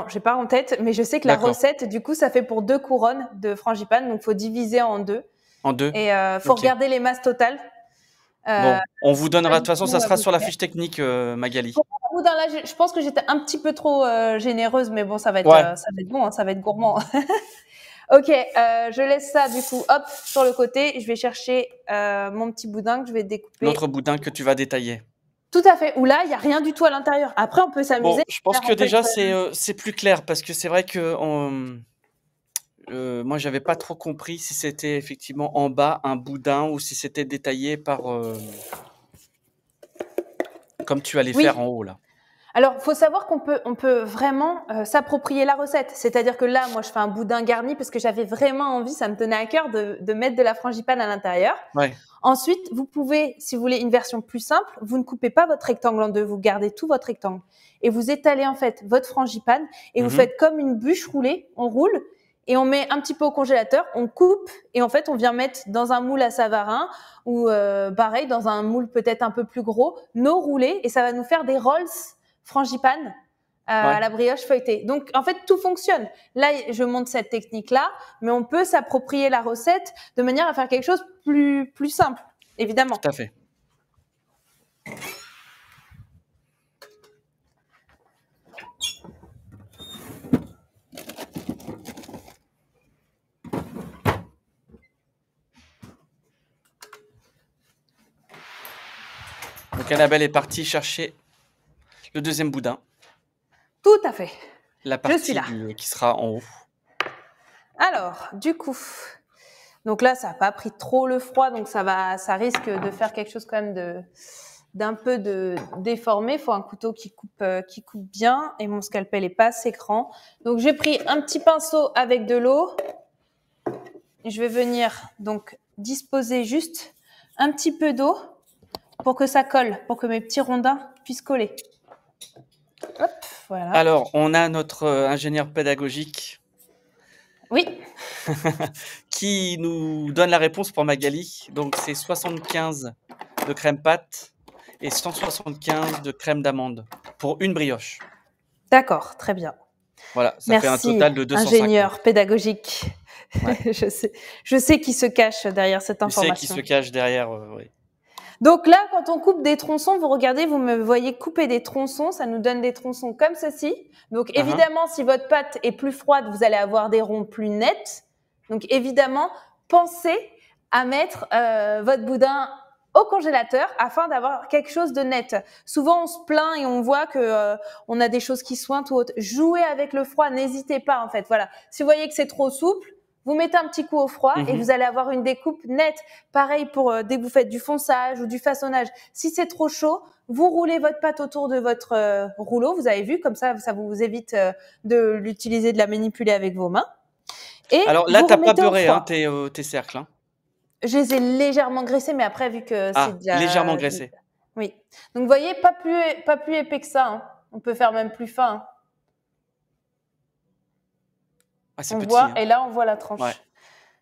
j'ai pas en tête, mais je sais que la recette, du coup, ça fait pour 2 couronnes de frangipane, donc faut diviser en 2. En 2. Et faut regarder les masses totales. Bon, on vous donnera, de toute façon, ça sera sur la fiche technique, Magali. Là, je pense que j'étais un petit peu trop généreuse, mais bon, ça va être bon, hein, ça va être gourmand. Ok, je laisse ça du coup, hop, sur le côté. Je vais chercher mon petit boudin que je vais découper. L'autre boudin que tu vas détailler. Tout à fait. Ou là, il n'y a rien du tout à l'intérieur. Après, on peut s'amuser. Bon, je pense que déjà, c'est plus clair parce que c'est vrai que moi, j'avais pas trop compris si c'était effectivement en bas un boudin ou si c'était détaillé par comme tu allais faire en haut là. Alors, faut savoir qu'on peut vraiment s'approprier la recette. C'est-à-dire que là, moi, je fais un boudin garni parce que j'avais vraiment envie, ça me tenait à cœur de mettre de la frangipane à l'intérieur. Ouais. Ensuite, vous pouvez, si vous voulez une version plus simple, vous ne coupez pas votre rectangle en deux, vous gardez tout votre rectangle et vous étalez en fait votre frangipane et vous faites comme une bûche roulée, on roule et on met un petit peu au congélateur, on coupe et en fait, on vient mettre dans un moule à Savarin ou pareil, dans un moule peut-être un peu plus gros, nos roulés et ça va nous faire des rolls frangipane à la brioche feuilletée. Donc, en fait, tout fonctionne. Là, je montre cette technique-là, mais on peut s'approprier la recette de manière à faire quelque chose plus simple, évidemment. Tout à fait. Donc, Annabelle est partie chercher le deuxième boudin. Tout à fait. La partie qui sera en haut. Alors, du coup, Donc là, ça n'a pas pris trop le froid, donc ça risque de faire quelque chose quand même d'un peu déformé. Il faut un couteau qui coupe bien, et mon scalpel est pas assez grand. Donc j'ai pris un petit pinceau avec de l'eau. Je vais venir donc disposer juste un petit peu d'eau pour que ça colle, pour que mes petits rondins puissent coller. Hop, voilà. Alors, on a notre ingénieur pédagogique Oui, qui nous donne la réponse pour Magali. Donc, c'est 75 de crème pâte et 175 de crème d'amande pour une brioche. d'accord, très bien. Voilà, ça Merci, fait un total de 250. ingénieur pédagogique. Ouais. je sais qui se cache derrière cette Tu sais information. qui se cache derrière, oui. Donc là, quand on coupe des tronçons, vous regardez, vous me voyez couper des tronçons, ça nous donne des tronçons comme ceci. Donc évidemment, si votre pâte est plus froide, vous allez avoir des ronds plus nets. Donc évidemment, pensez à mettre votre boudin au congélateur afin d'avoir quelque chose de net. Souvent, on se plaint et on voit que on a des choses qui sointent ou autre. Jouez avec le froid, n'hésitez pas en fait. Voilà. Si vous voyez que c'est trop souple, vous mettez un petit coup au froid et vous allez avoir une découpe nette. Pareil pour dès que vous faites du fonçage ou du façonnage. Si c'est trop chaud, vous roulez votre pâte autour de votre rouleau. Vous avez vu, comme ça vous évite de l'utiliser, de la manipuler avec vos mains. Et alors là, vous t'as pas remettez au beurré froid. tes cercles. Hein. Je les ai légèrement graissés, mais après, vu que c'est déjà... légèrement graissés. Oui. Donc, vous voyez, pas plus épais que ça. Hein. On peut faire même plus fin. Hein. Ah, c'est on petit. voit, hein. Et là, on voit la tranche. Ouais.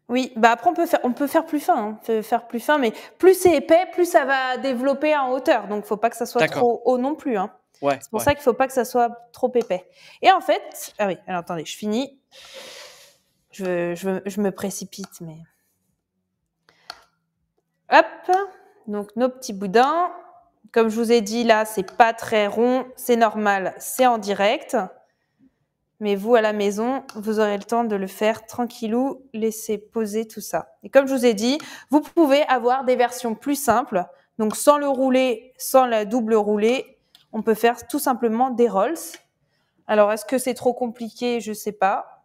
Oui, bah après, on peut faire plus fin. Hein. On peut faire plus fin, mais plus c'est épais, plus ça va développer en hauteur. Donc, faut pas que ça soit trop haut non plus. Hein. Ouais, c'est pour ça qu'il faut pas que ça soit trop épais. Et en fait... Ah oui, alors attendez, je finis. Je me précipite, mais... Hop, donc nos petits boudins. Comme je vous ai dit, là, c'est pas très rond, c'est normal, c'est en direct. Mais vous, à la maison, vous aurez le temps de le faire tranquillou, laisser poser tout ça. Et comme je vous ai dit, vous pouvez avoir des versions plus simples. Donc, sans le rouler, sans la double roulée, on peut faire tout simplement des rolls. Alors, est-ce que c'est trop compliqué? Je sais pas.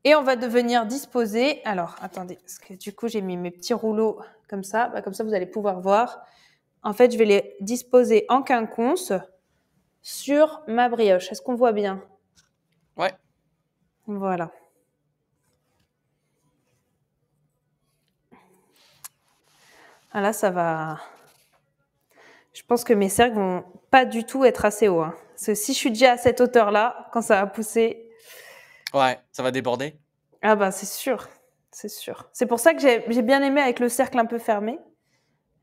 Et on va devenir disposer. Alors, attendez, parce que du coup, j'ai mis mes petits rouleaux comme ça. Bah, comme ça, vous allez pouvoir voir. En fait, je vais les disposer en quinconce sur ma brioche. Est-ce qu'on voit bien? Ouais. Voilà. Ah là, ça va... Je pense que mes cercles vont pas du tout être assez hauts. Hein. Parce que si je suis déjà à cette hauteur-là, quand ça va pousser... Ouais, ça va déborder. Ah bah, c'est sûr. C'est sûr. C'est pour ça que j'ai bien aimé avec le cercle un peu fermé.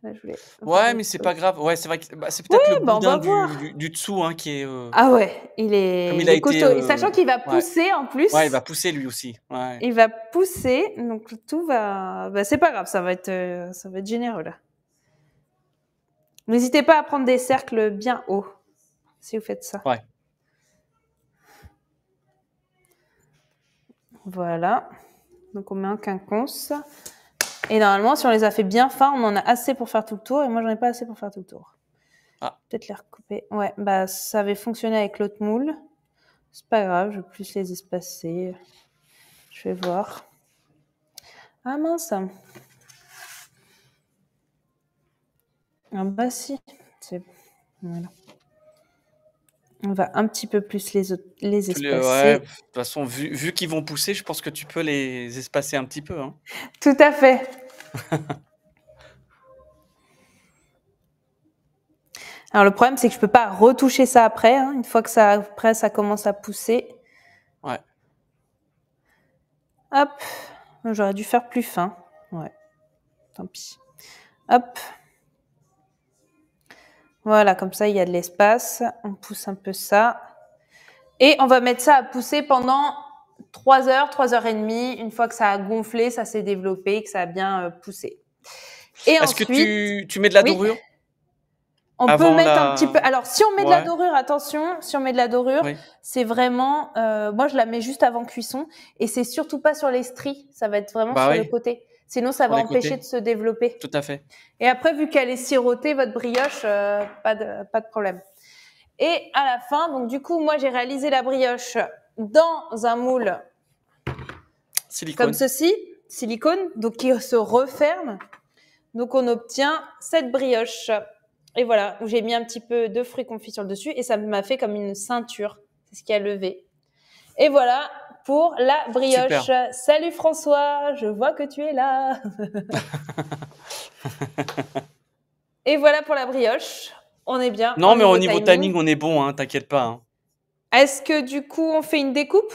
Là, ouais, mais c'est pas grave. Ouais, c'est vrai que c'est peut-être le boudin du dessous hein, qui est. Ah ouais, il est costaud. Et sachant qu'il va pousser en plus. Ouais, il va pousser lui aussi. Ouais. Il va pousser, donc tout va. Bah, c'est pas grave, ça va être généreux là. N'hésitez pas à prendre des cercles bien hauts si vous faites ça. Ouais. Voilà. Donc on met un quinconce. Et normalement, si on les a fait bien fins, on en a assez pour faire tout le tour. Et moi, j'en ai pas assez pour faire tout le tour. Ah. Peut-être les recouper. Ouais, bah ça avait fonctionné avec l'autre moule. C'est pas grave, je vais plus les espacer. Je vais voir. Ah mince. Ah bah si. Voilà. On va un petit peu plus les espacer. Ouais, de toute façon, vu qu'ils vont pousser, je pense que tu peux les espacer un petit peu. Hein. Tout à fait. Alors le problème, c'est que je peux pas retoucher ça après. Hein, une fois que ça commence à pousser. Ouais. Hop. J'aurais dû faire plus fin. Ouais. Tant pis. Hop. Voilà, comme ça, il y a de l'espace. On pousse un peu ça. Et on va mettre ça à pousser pendant 3 heures, 3 heures et demie. Une fois que ça a gonflé, ça s'est développé, que ça a bien poussé. Et Est-ce ensuite, que tu mets de la dorure? On peut mettre un petit peu. Alors, si on met de la dorure, attention, si on met de la dorure, c'est vraiment. Moi, je la mets juste avant cuisson, et c'est surtout pas sur les stries. Ça va être vraiment sur le côté. Sinon, ça va empêcher de se développer. Tout à fait. Et après, vu qu'elle est sirotée, votre brioche, pas de problème. Et à la fin, donc du coup, moi, j'ai réalisé la brioche dans un moule silicone. comme ceci. silicone, donc qui se referme. Donc, on obtient cette brioche. Et voilà, où j'ai mis un petit peu de fruits confits sur le dessus et ça m'a fait comme une ceinture. C'est ce qui a levé. Et voilà pour la brioche. Super. Salut François, je vois que tu es là. Et voilà pour la brioche. On est bien. Non, mais au niveau timing, on est bon, hein, t'inquiète pas. Hein. Est-ce que du coup, on fait une découpe?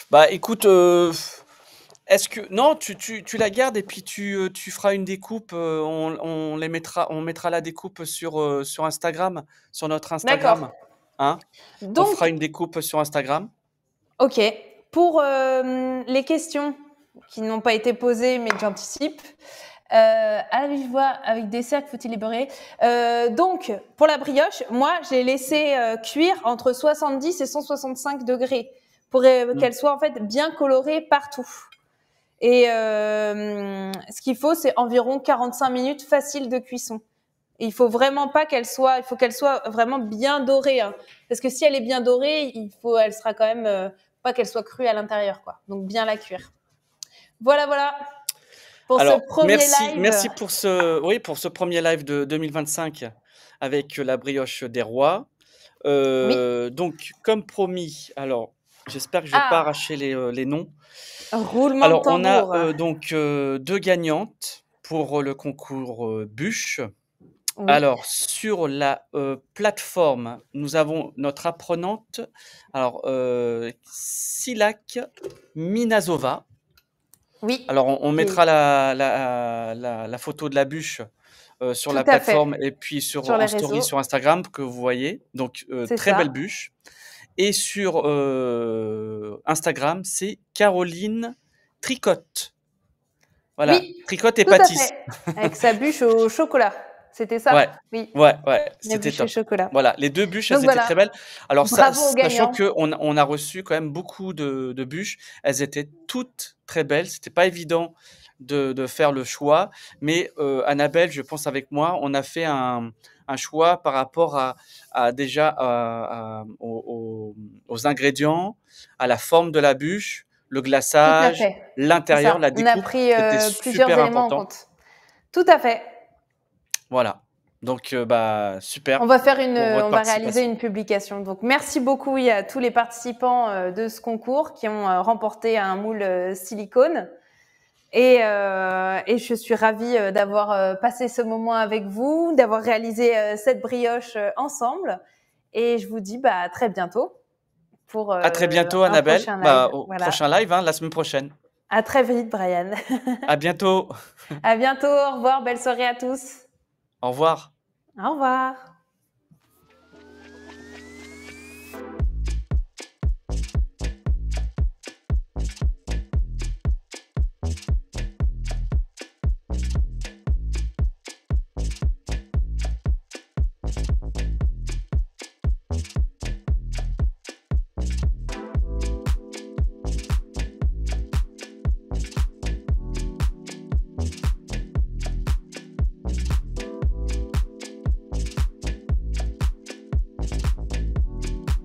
Bah écoute, est-ce que non, tu la gardes et puis tu feras une découpe. On mettra la découpe sur Instagram, sur notre D'accord. Instagram. Hein? On Donc, fera une découpe sur Instagram. ok. Pour les questions qui n'ont pas été posées, mais que j'anticipe. À la vive voix, avec des cercles, faut-il les beurrer? Donc, pour la brioche, moi, j'ai laissé cuire entre 70 et 165 degrés pour qu'elle soit en fait bien colorée partout. Et ce qu'il faut, c'est environ 45 minutes faciles de cuisson. Et il faut vraiment pas qu'elle soit, il faut qu'elle soit vraiment bien dorée, hein. Parce que si elle est bien dorée, elle sera quand même pas qu'elle soit crue à l'intérieur, quoi. Donc bien la cuire. Voilà, voilà. Pour Alors, ce premier live. merci pour ce premier live de 2025 avec la brioche des rois. Donc, comme promis, alors j'espère que je vais pas arracher les noms. Roulement Alors, de on tambour. a donc 2 gagnantes pour le concours bûche. Oui. Alors, sur la plateforme, nous avons notre apprenante, alors Silak Minazova. Oui. Alors, on mettra la photo de la bûche sur Tout la à fait. plateforme et puis Sur en les story réseaux. sur Instagram que vous voyez. Donc, C'est très ça. belle bûche. Et sur Instagram, c'est Caroline Tricotte. Voilà, Oui, Tricotte et tout à pâtisse. fait. Avec sa bûche au chocolat. C'était ça? Ouais, Oui. ouais, La c'était bûche au top. chocolat. Voilà, les 2 bûches, Donc elles étaient voilà. très belles. Alors Bravo aux sachant gagnants. qu'on a reçu quand même beaucoup de bûches, elles étaient toutes très belles. C'était pas évident de faire le choix, mais Annabelle, je pense avec moi, on a fait un choix par rapport aux ingrédients, à la forme de la bûche, le Tout à glaçage, fait. C'est l'intérieur, ça. la On a découpe, pris c'était plusieurs super éléments en important. compte. Tout à fait. Voilà. Donc, super. On va faire pour on va réaliser une publication. Donc, merci beaucoup à tous les participants de ce concours qui ont remporté un moule silicone. Et je suis ravie d'avoir passé ce moment avec vous, d'avoir réalisé cette brioche ensemble. Et je vous dis à très bientôt pour à très bientôt, un Annabelle. prochain live. Au Voilà. prochain live, hein, la semaine prochaine. À très vite, Brian. À bientôt. À bientôt. Au revoir. Belle soirée à tous. Au revoir. Au revoir.